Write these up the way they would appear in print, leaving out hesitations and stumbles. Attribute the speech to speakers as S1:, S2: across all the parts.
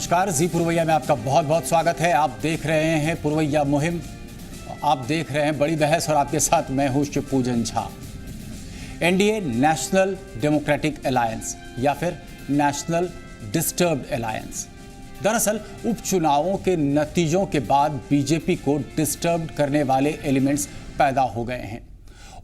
S1: नमस्कार, जी पुरवैया में आपका बहुत बहुत स्वागत है। आप देख रहे हैं पुरवैया मुहिम, आप देख रहे हैं बड़ी बहस और आपके साथ मैं हूं Shivpujan Jha. NDA national democratic alliance या फिर नेशनल डिस्टर्ब्ड अलायंस। दरअसल उपचुनावों के नतीजों के बाद बीजेपी को डिस्टर्ब करने वाले एलिमेंट्स पैदा हो गए हैं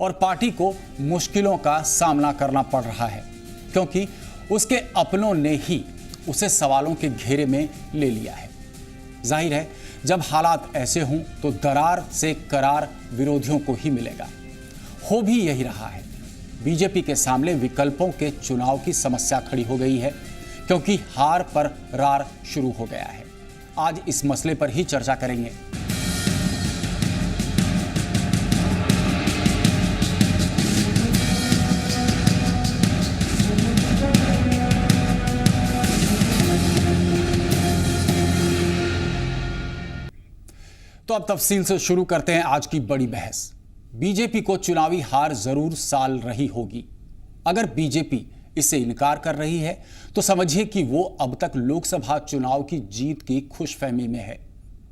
S1: और पार्टी को मुश्किलों का सामना करना पड़ रहा है, क्योंकि उसके अपनों ने ही उसे सवालों के घेरे में ले लिया है। जाहिर है, जब हालात ऐसे हों तो दरार से करार विरोधियों को ही मिलेगा। हो भी यही रहा है। बीजेपी के सामने विकल्पों के चुनाव की समस्या खड़ी हो गई है, क्योंकि हार पर रार शुरू हो गया है। आज इस मसले पर ही चर्चा करेंगे। तो अब तफसील से शुरू करते हैं आज की बड़ी बहस। बीजेपी को चुनावी हार जरूर साल रही होगी। अगर बीजेपी इससे इनकार कर रही है तो समझिए कि वो अब तक लोकसभा चुनाव की जीत की खुशफहमी में है।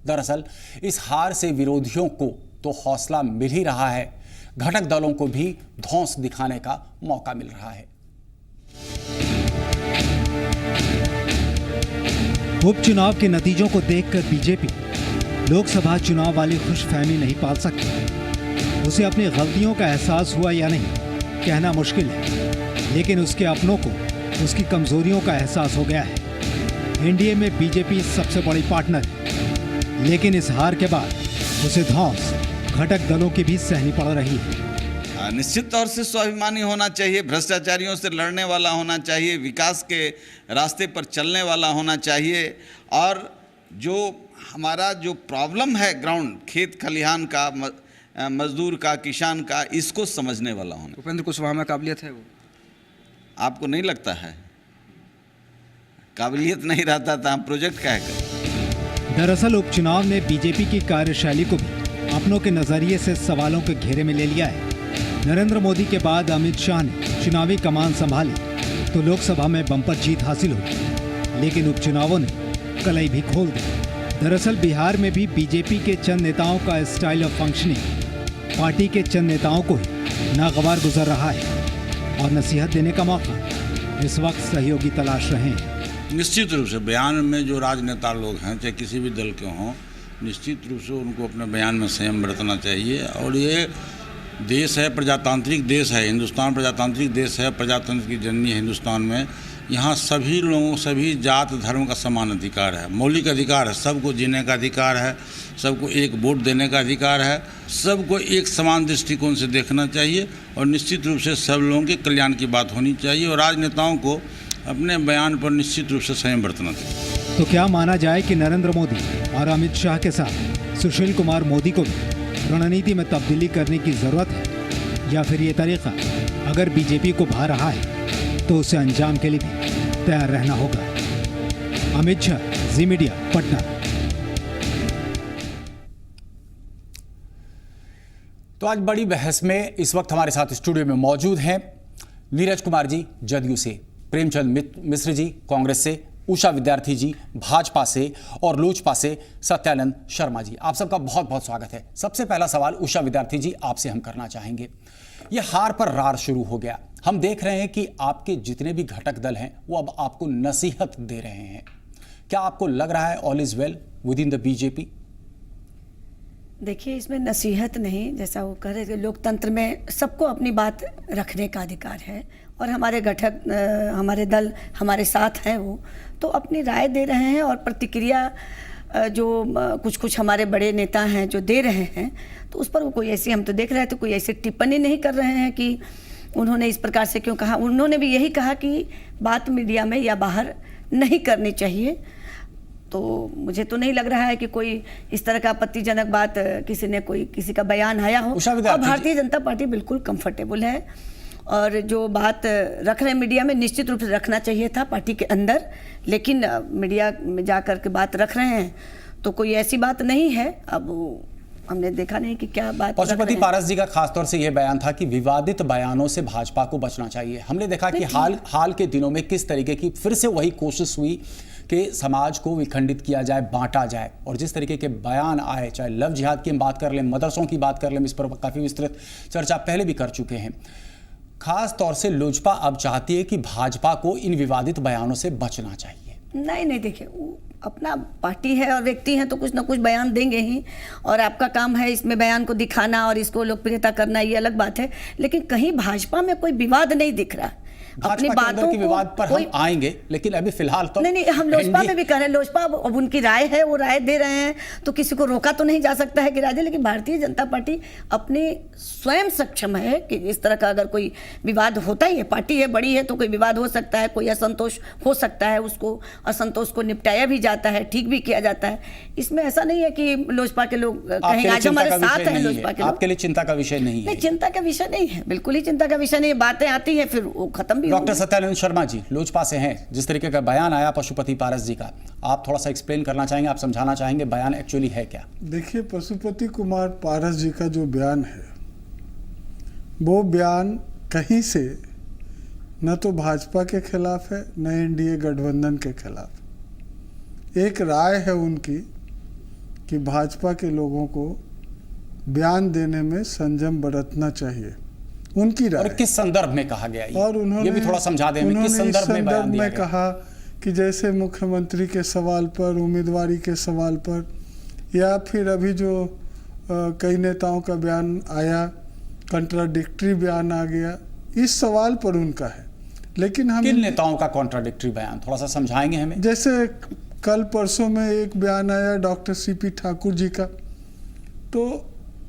S1: दरअसल इस हार से विरोधियों को तो हौसला मिल ही रहा है, घटक दलों को भी धौंस दिखाने का मौका मिल रहा है।
S2: उपचुनाव के नतीजों को देखकर बीजेपी लोकसभा चुनाव वाली खुशफहमी नहीं पाल सकती। उसे अपनी गलतियों का एहसास हुआ या नहीं कहना मुश्किल है, लेकिन उसके अपनों को उसकी कमजोरियों का एहसास हो गया है। एनडीए में बीजेपी सबसे बड़ी पार्टनर है, लेकिन इस हार के बाद उसे धौंस घटक दलों की भी सहनी पड़ रही है।
S3: निश्चित तौर से स्वाभिमानी होना चाहिए, भ्रष्टाचारियों से लड़ने वाला होना चाहिए, विकास के रास्ते पर चलने वाला होना चाहिए और जो हमारा जो प्रॉब्लम है ग्राउंड, खेत खलिहान का, मजदूर का, किसान का, इसको समझने वाला होना।
S4: उपेंद्र कुशवाहा में काबिलियत है वो?
S3: आपको नहीं लगता है? काबिलियत नहीं रहता था हम प्रोजेक्ट क्या करें।
S2: दरअसल उपचुनाव ने बीजेपी की कार्यशैली को भी अपनों के नजरिए से सवालों के घेरे में ले लिया है। नरेंद्र मोदी के बाद अमित शाह ने चुनावी कमान संभाली तो लोकसभा में बम्पर जीत हासिल हुई, लेकिन उपचुनावों ने कलई भी खोल दी। दरअसल बिहार में भी बीजेपी के चंद नेताओं का स्टाइल ऑफ फंक्शनिंग पार्टी के चंद नेताओं को ही नागवार गुजर रहा है और नसीहत देने का मौका इस वक्त सहयोगी तलाश रहे हैं।
S5: निश्चित रूप से बयान में जो राजनेता लोग हैं, चाहे किसी भी दल के हों, निश्चित रूप से उनको अपने बयान में संयम बरतना चाहिए। और ये देश है, प्रजातांत्रिक देश है, हिंदुस्तान प्रजातांत्रिक देश है, प्रजातंत्र की जननी है हिंदुस्तान में। यहाँ सभी लोगों, सभी जात धर्म का समान अधिकार है, मौलिक अधिकार है, सबको जीने का अधिकार है, सबको एक वोट देने का अधिकार है, सबको एक समान दृष्टिकोण से देखना चाहिए और निश्चित रूप से सब लोगों के कल्याण की बात होनी चाहिए और राजनेताओं को अपने बयान पर निश्चित रूप से संयम बरतना चाहिए।
S2: तो क्या माना जाए कि नरेंद्र मोदी और अमित शाह के साथ सुशील कुमार मोदी को भी रणनीति में तब्दीली करने की जरूरत है, या फिर ये तरीका अगर बीजेपी को भा रहा है तो उसे अंजाम के लिए भी तैयार रहना होगा। अमित शाह, जी मीडिया, पटना।
S1: तो आज बड़ी बहस में इस वक्त हमारे साथ स्टूडियो में मौजूद हैं नीरज कुमार जी जदयू से, प्रेमचंद मिश्र जी कांग्रेस से, उषा विद्यार्थी जी भाजपा से और लोजपा से सत्यानंद शर्मा जी। आप सबका बहुत बहुत स्वागत है। सबसे पहला सवाल उषा विद्यार्थी जी आपसे हम करना चाहेंगे। ये हार पर रार शुरू हो गया। हम देख रहे हैं कि आपके जितने भी घटक दल हैं वो अब आपको नसीहत दे रहे हैं। क्या आपको लग रहा है all is well with in the BJP?
S6: देखिए, इसमें नसीहत नहीं, जैसा वो कह रहे थे, लोकतंत्र में सबको अपनी बात रखने का अधिकार है और हमारे घटक, हमारे दल हमारे साथ हैं, वो तो अपनी राय दे रहे हैं और प्रतिक्रिया जो कुछ हमारे बड़े नेता हैं जो दे रहे हैं, तो उस पर वो कोई ऐसी, हम तो देख रहे थे, कोई ऐसी टिप्पणी नहीं कर रहे हैं कि उन्होंने इस प्रकार से क्यों कहा। उन्होंने भी यही कहा कि बात मीडिया में या बाहर नहीं करनी चाहिए। तो मुझे तो नहीं लग रहा है कि कोई इस तरह का आपत्तिजनक बात किसी का बयान आया हो। और भारतीय जनता पार्टी बिल्कुल कंफर्टेबल है और जो बात रख रहे हैं मीडिया में, निश्चित रूप से रखना चाहिए था पार्टी के अंदर, लेकिन मीडिया में जा कर के बात रख रहे हैं तो कोई ऐसी बात नहीं है। अब हमने देखा नहीं कि क्या बात।
S1: पशुपति पारस जी का खासतौर से यह बयान था कि विवादित बयानों से भाजपा को बचना चाहिए। हमने देखा कि हाल के दिनों में किस तरीके की फिर से वही कोशिश हुई कि समाज को विखंडित किया जाए, बांटा जाए। और जिस तरीके के बयान आए, चाहे लव जिहाद की हम बात कर लें, मदरसों की बात कर लें, इस पर काफ़ी विस्तृत चर्चा पहले भी कर चुके हैं। खास तौर से लोजपा अब चाहती है कि भाजपा को इन विवादित बयानों से बचना चाहिए।
S6: नहीं देखिए, अपना पार्टी है और व्यक्ति हैं तो कुछ ना कुछ बयान देंगे ही, और आपका काम है इसमें बयान को दिखाना और इसको लोकप्रियता करना, ये अलग बात है। लेकिन कहीं भाजपा में कोई विवाद नहीं दिख रहा। अपनी बातों
S1: के विवाद पर हम आएंगे, लेकिन अभी फिलहाल तो
S6: नहीं, हम लोजपा में भी कह रहे हैं, लोजपा अब उनकी राय है, वो राय दे रहे हैं, तो किसी को रोका तो नहीं जा सकता है कि राय दे। लेकिन भारतीय जनता पार्टी अपने स्वयं सक्षम है कि इस तरह का अगर कोई विवाद होता ही है, पार्टी है, बड़ी है, तो कोई विवाद हो सकता है, कोई असंतोष हो सकता है, उसको असंतोष को निपटाया भी जाता है, ठीक भी किया जाता है। इसमें ऐसा नहीं है कि लोजपा के लोग कहेंगे आज हमारे साथ हैं लोजपा के लोग।
S1: आपके लिए चिंता का विषय नहीं है?
S6: चिंता का विषय नहीं है, बिल्कुल ही चिंता का विषय नहीं है। बातें आती हैं फिर वो खत्म भी।
S1: डॉक्टर सत्यानंद शर्मा जी लोजपा से हैं, जिस तरीके का बयान आया पशुपति पारस जी का, आप थोड़ा सा एक्सप्लेन करना चाहेंगे, आप समझाना चाहेंगे बयान एक्चुअली है क्या?
S4: देखिए, पशुपति कुमार पारस जी का जो बयान है, वो बयान कहीं से न तो भाजपा के खिलाफ है, न एनडीए गठबंधन के खिलाफ। एक राय है उनकी कि भाजपा के लोगों को बयान देने में संयम बरतना चाहिए, उनकी राय।
S1: और किस संदर्भ में कहा गया ये?
S4: और उन्होंने
S1: ये भी थोड़ा समझा दें, किस संदर्भ में बयान दिया गया?
S4: कहा कि जैसे मुख्यमंत्री के सवाल पर, उम्मीदवारी के सवाल पर, या फिर अभी जो कई नेताओं का बयान आया, कंट्राडिक्टरी बयान आ गया, इस सवाल पर उनका है। लेकिन हम
S1: किन नेताओं का कॉन्ट्राडिक्टरी बयान थोड़ा सा समझाएंगे हमें?
S4: जैसे कल परसों में एक बयान आया डॉक्टर सीपी ठाकुर जी का, तो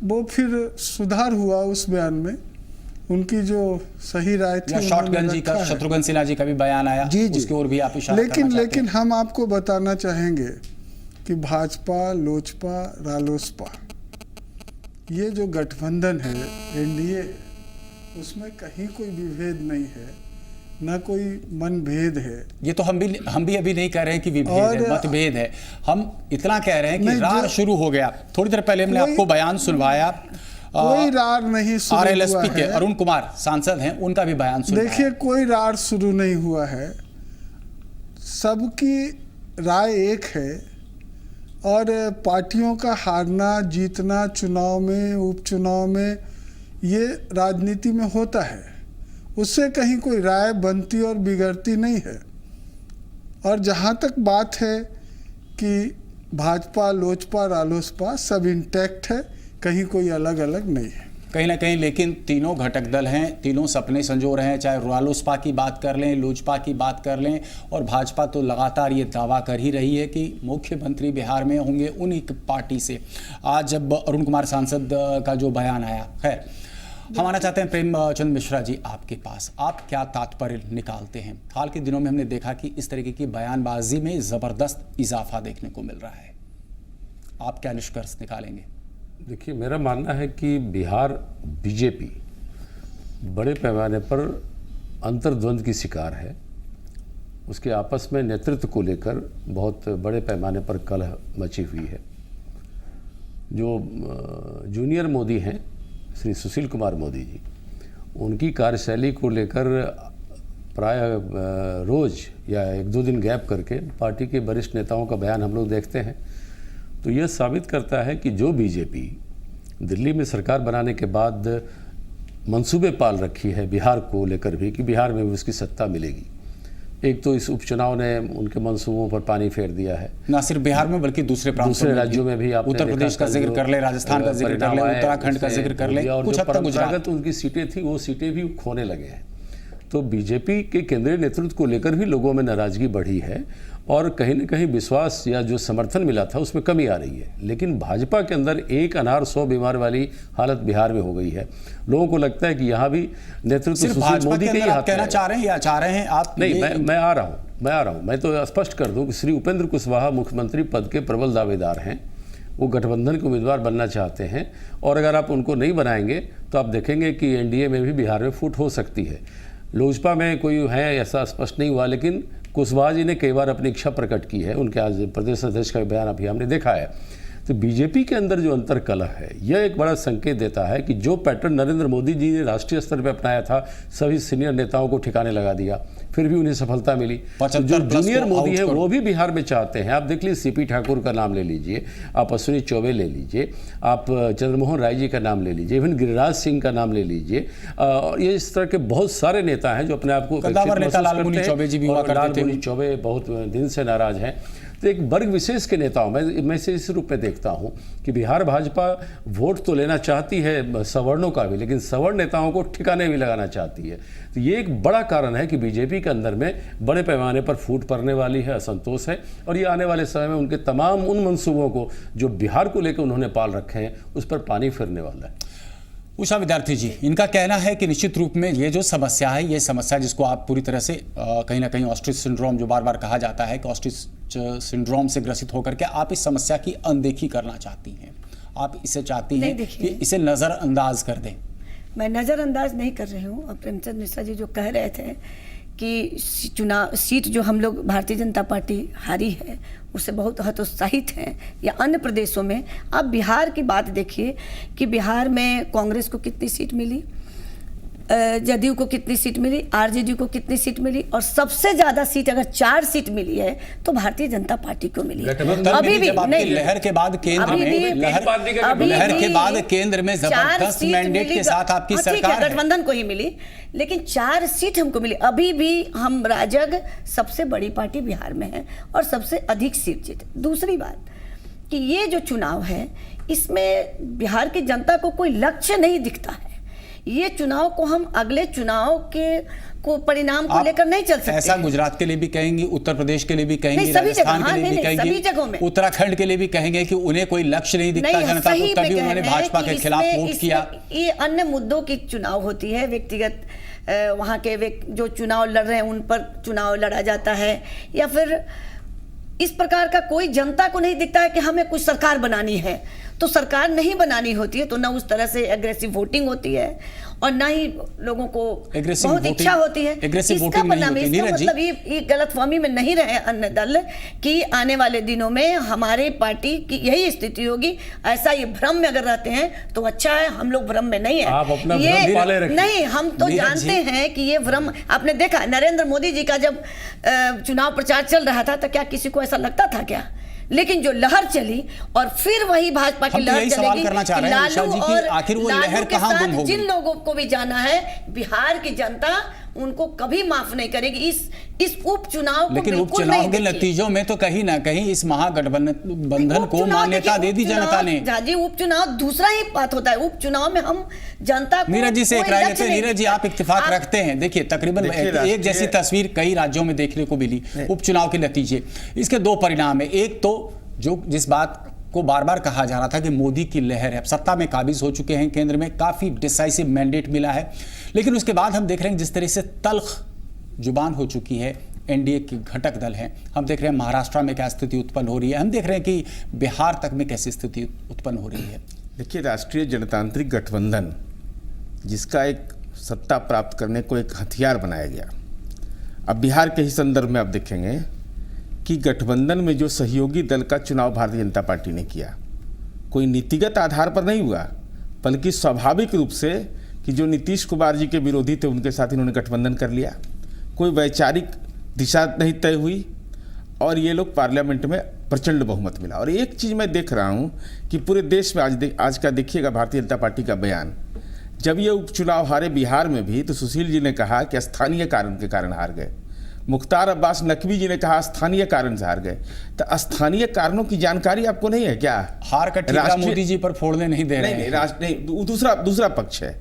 S4: वो फिर सुधार हुआ उस बयान में, उनकी जो सही राय थी।
S1: शॉटगन जी का, शत्रुघ्न सिन्हा जी का भी बयान आया,
S4: जी।
S1: उसकी ओर भी आप इशारा करना चाहते हैं?
S4: लेकिन हम आपको बताना चाहेंगे कि भाजपा, लोजपा, रालोसपा, ये जो गठबंधन है, एनडीए, उसमें कहीं कोई विभेद नहीं है, न कोई मनभेद है।
S1: ये तो हम भी अभी नहीं कह रहे हैं कि विभेद है, मतभेद है। हम इतना कह रहे हैं कि रार शुरू हो गया। थोड़ी देर पहले हमने आपको बयान सुनवाया,
S4: कोई रार नहीं शुरू हुआ है।
S1: आरएलएसपी के अरुण कुमार सांसद हैं, उनका भी बयान सुनवाया।
S4: देखिए, कोई रार शुरू नहीं हुआ है, सबकी राय एक है, और पार्टियों का हारना जीतना चुनाव में, उपचुनाव में, ये राजनीति में होता है। उससे कहीं कोई राय बनती और बिगड़ती नहीं है। और जहाँ तक बात है कि भाजपा, लोजपा, रालोसपा सब इंटैक्ट है, कहीं कोई अलग अलग नहीं है
S1: कहीं ना कहीं। लेकिन तीनों घटक दल हैं, तीनों सपने संजो रहे हैं, चाहे रालोसपा की बात कर लें, लोजपा की बात कर लें, और भाजपा तो लगातार ये दावा कर ही रही है कि मुख्यमंत्री बिहार में होंगे उन्हीं पार्टी से। आज जब अरुण कुमार सांसद का जो बयान आया, खैर हम आना चाहते हैं प्रेमचंद मिश्रा जी आपके पास, आप क्या तात्पर्य निकालते हैं? हाल के दिनों में हमने देखा कि इस तरीके की बयानबाजी में ज़बरदस्त इजाफा देखने को मिल रहा है, आप क्या निष्कर्ष निकालेंगे?
S7: देखिए, मेरा मानना है कि बिहार बीजेपी बड़े पैमाने पर अंतर्द्वंद की शिकार है। उसके आपस में नेतृत्व को लेकर बहुत बड़े पैमाने पर कलह मची हुई है। जो जूनियर मोदी हैं, श्री सुशील कुमार मोदी जी, उनकी कार्यशैली को लेकर प्राय रोज़ या एक दो दिन गैप करके पार्टी के वरिष्ठ नेताओं का बयान हम लोग देखते हैं। तो यह साबित करता है कि जो बीजेपी दिल्ली में सरकार बनाने के बाद मंसूबे पाल रखी है बिहार को लेकर भी कि बिहार में भी उसकी सत्ता मिलेगी, एक तो इस उपचुनाव ने उनके मंसूबों पर पानी फेर दिया है।
S1: न सिर्फ बिहार में बल्कि दूसरे
S7: राज्यों में भी, आप
S1: उत्तर प्रदेश का जिक्र कर ले, राजस्थान का जिक्र कर ले, उत्तराखंड का जिक्र कर ले, कुछ हद तक गुजरात
S7: उनकी सीटें थी, वो सीटें भी खोने लगे हैं। तो बीजेपी के केंद्रीय नेतृत्व को लेकर भी लोगों में नाराजगी बढ़ी है, और कहीं न कहीं विश्वास या जो समर्थन मिला था उसमें कमी आ रही है। लेकिन भाजपा के अंदर एक अनार 100 बीमार वाली हालत बिहार में हो गई है। लोगों को लगता है कि यहाँ भी नेतृत्व सुशील मोदी के ही हाथ में।
S1: कहना चाह रहे हैं या चाह रहे हैं आप?
S7: नहीं, मैं आ रहा हूँ। मैं तो स्पष्ट कर दूं कि श्री उपेंद्र कुशवाहा मुख्यमंत्री पद के प्रबल दावेदार हैं। वो गठबंधन के उम्मीदवार बनना चाहते हैं, और अगर आप उनको नहीं बनाएंगे तो आप देखेंगे कि एनडीए में भी बिहार में फूट हो सकती है। लोजपा में कोई है ऐसा स्पष्ट नहीं हुआ, लेकिन कुशवाहा जी ने कई बार अपनी इच्छा प्रकट की है। उनके आज प्रदेश अध्यक्ष का बयान अभी हमने देखा है। तो बीजेपी के अंदर जो अंतर्कलह है यह एक बड़ा संकेत देता है कि जो पैटर्न नरेंद्र मोदी जी ने राष्ट्रीय स्तर पर अपनाया था, सभी सीनियर नेताओं को ठिकाने लगा दिया, फिर भी उन्हें सफलता मिली। तो जो जूनियर मोदी है वो भी बिहार में चाहते हैं। आप देख लीजिए, सीपी ठाकुर का नाम ले लीजिए, आप अश्विनी चौबे ले लीजिए, आप चंद्रमोहन राय जी का नाम ले लीजिए, इवन गिरिराज सिंह का नाम ले लीजिए, और ये इस तरह के बहुत सारे नेता हैं जो अपने आप को
S1: लालमुनि चौबे जी भी हुआ करते थे।
S7: लालमुनि चौबे बहुत दिन से नाराज हैं। तो एक वर्ग विशेष के नेताओं मैं से इस रूप में देखता हूं कि बिहार भाजपा वोट तो लेना चाहती है सवर्णों का भी, लेकिन सवर्ण नेताओं को ठिकाने भी लगाना चाहती है। तो ये एक बड़ा कारण है कि बीजेपी के अंदर में बड़े पैमाने पर फूट पड़ने वाली है, असंतोष है, और ये आने वाले समय में उनके तमाम उन मंसूबों को जो बिहार को लेकर उन्होंने पाल रखे हैं उस पर पानी फिरने वाला है।
S1: उषा विद्यार्थी जी, इनका कहना है कि निश्चित रूप में ये जो समस्या है, ये समस्या जिसको आप पूरी तरह से कहीं ना कहीं ऑस्ट्रिच सिंड्रोम, जो बार बार कहा जाता है कि ऑस्ट्रिच सिंड्रोम से ग्रसित होकर के आप इस समस्या की अनदेखी करना चाहती हैं, आप इसे चाहती हैं कि इसे नज़रअंदाज कर दें।
S6: मैं नज़रअंदाज नहीं कर रही हूँ। और प्रेमचंद मिश्रा जी जो कह रहे थे कि चुनाव सीट जो हम लोग भारतीय जनता पार्टी हारी है उससे बहुत हतोत्साहित हैं, या अन्य प्रदेशों में आप बिहार की बात देखिए कि बिहार में कांग्रेस को कितनी सीट मिली, जदयू को कितनी सीट मिली, आरजेडी को कितनी सीट मिली, और सबसे ज्यादा सीट अगर 4 सीट मिली है तो भारतीय जनता पार्टी को मिली है।
S1: अभी भी नहीं, लहर के बाद केंद्र में लहर के बाद केंद्र में जबरदस्त मैंडेट के साथ आपकी सरकार है,
S6: गठबंधन को ही मिली, लेकिन 4 सीट हमको मिली। अभी भी हम राजग सबसे बड़ी पार्टी बिहार में है और सबसे अधिक सीट जीते। दूसरी बात कि ये जो चुनाव है इसमें बिहार की जनता को कोई लक्ष्य नहीं दिखता है। ये चुनाव को हम अगले चुनाव को परिणाम को लेकर नहीं चल सकते।
S1: ऐसा गुजरात के लिए भी कहेंगी, उत्तर प्रदेश के लिए भी कहेंगी, राजस्थान के लिए भी कहेंगी, उत्तराखंड के लिए भी कहेंगे कि उन्हें कोई लक्ष्य नहीं दिखता जनता को, तभी उन्होंने भाजपा के खिलाफ वोट किया।
S6: ये अन्य मुद्दों की चुनाव होती है, व्यक्तिगत वहाँ के जो चुनाव लड़ रहे हैं उन पर चुनाव लड़ा जाता है, या फिर इस प्रकार का कोई जनता को नहीं दिखता है कि हमें कुछ सरकार बनानी है। तो सरकार नहीं बनानी होती है तो ना उस तरह से एग्रेसिव वोटिंग होती है और ना ही लोगों को बहुत इच्छा होती है। इसका परिणाम, इसका मतलब ये गलतफहमी में नहीं रहे अन्य दल कि आने वाले दिनों में हमारे पार्टी की यही स्थिति होगी। ऐसा ये भ्रम में अगर रहते हैं तो अच्छा है, हम लोग भ्रम में नहीं है।
S7: आप अपना भ्रम पाले रखिए।
S6: नहीं, हम तो जानते हैं कि ये भ्रम, आपने देखा नरेंद्र मोदी जी का जब चुनाव प्रचार चल रहा था तो क्या किसी को ऐसा लगता था क्या? लेकिन जो लहर चली और फिर वही भाजपा की लहर चलेगी कि लालू और
S1: आखिर वो लहर कहां गुम होगी?
S6: जिन लोगों को भी जाना है बिहार की जनता उनको कभी माफ नहीं करेगी इस उपचुनाव को।
S1: लेकिन उपचुनाव के नतीजों में तो कहीं ना कहीं इस महागठबंधन को मान्यता दे दी जनता ने।
S6: जी, उपचुनाव दूसरा ही बात होता है। उपचुनाव में हम जनता को
S1: नीरज जी से एक राय लेते हैं। नीरज जी, आप इत्तेफाक रखते हैं? देखिए, तकरीबन एक जैसी तस्वीर कई राज्यों में देखने को मिली उपचुनाव के नतीजे। इसके 2 परिणाम है। एक तो जो जिस बात को बार बार कहा जा रहा था कि मोदी की लहर है, अब सत्ता में काबिज हो चुके हैं, केंद्र में काफी डिसाइसिव मैंडेट मिला है, लेकिन उसके बाद हम देख रहे हैं जिस तरह से तल्ख जुबान हो चुकी है एनडीए के घटक दल हैं। हम देख रहे हैं महाराष्ट्र में क्या स्थिति उत्पन्न हो रही है, हम देख रहे हैं कि बिहार तक में कैसी स्थिति उत्पन्न हो रही है।
S8: देखिए, राष्ट्रीय जनतांत्रिक गठबंधन जिसका एक सत्ता प्राप्त करने को एक हथियार बनाया गया, अब बिहार के ही संदर्भ में आप देखेंगे कि गठबंधन में जो सहयोगी दल का चुनाव भारतीय जनता पार्टी ने किया, कोई नीतिगत आधार पर नहीं हुआ, बल्कि स्वाभाविक रूप से कि जो नीतीश कुमार जी के विरोधी थे उनके साथ इन्होंने गठबंधन कर लिया। कोई वैचारिक दिशा नहीं तय हुई और ये लोग पार्लियामेंट में प्रचंड बहुमत मिला। और एक चीज़ मैं देख रहा हूँ कि पूरे देश में आज का देखिएगा भारतीय जनता पार्टी का बयान, जब ये उपचुनाव हारे बिहार में भी तो सुशील जी ने कहा कि स्थानीय कारण के कारण हार गए, मुख्तार अब्बास नकवी जी ने कहा स्थानीय कारण से हार गए। तो स्थानीय कारणों की जानकारी आपको नहीं है क्या?
S1: हार का ठेका मोदी जी पर फोड़ने नहीं दे रहे हैं।
S8: नहीं, दूसरा पक्ष है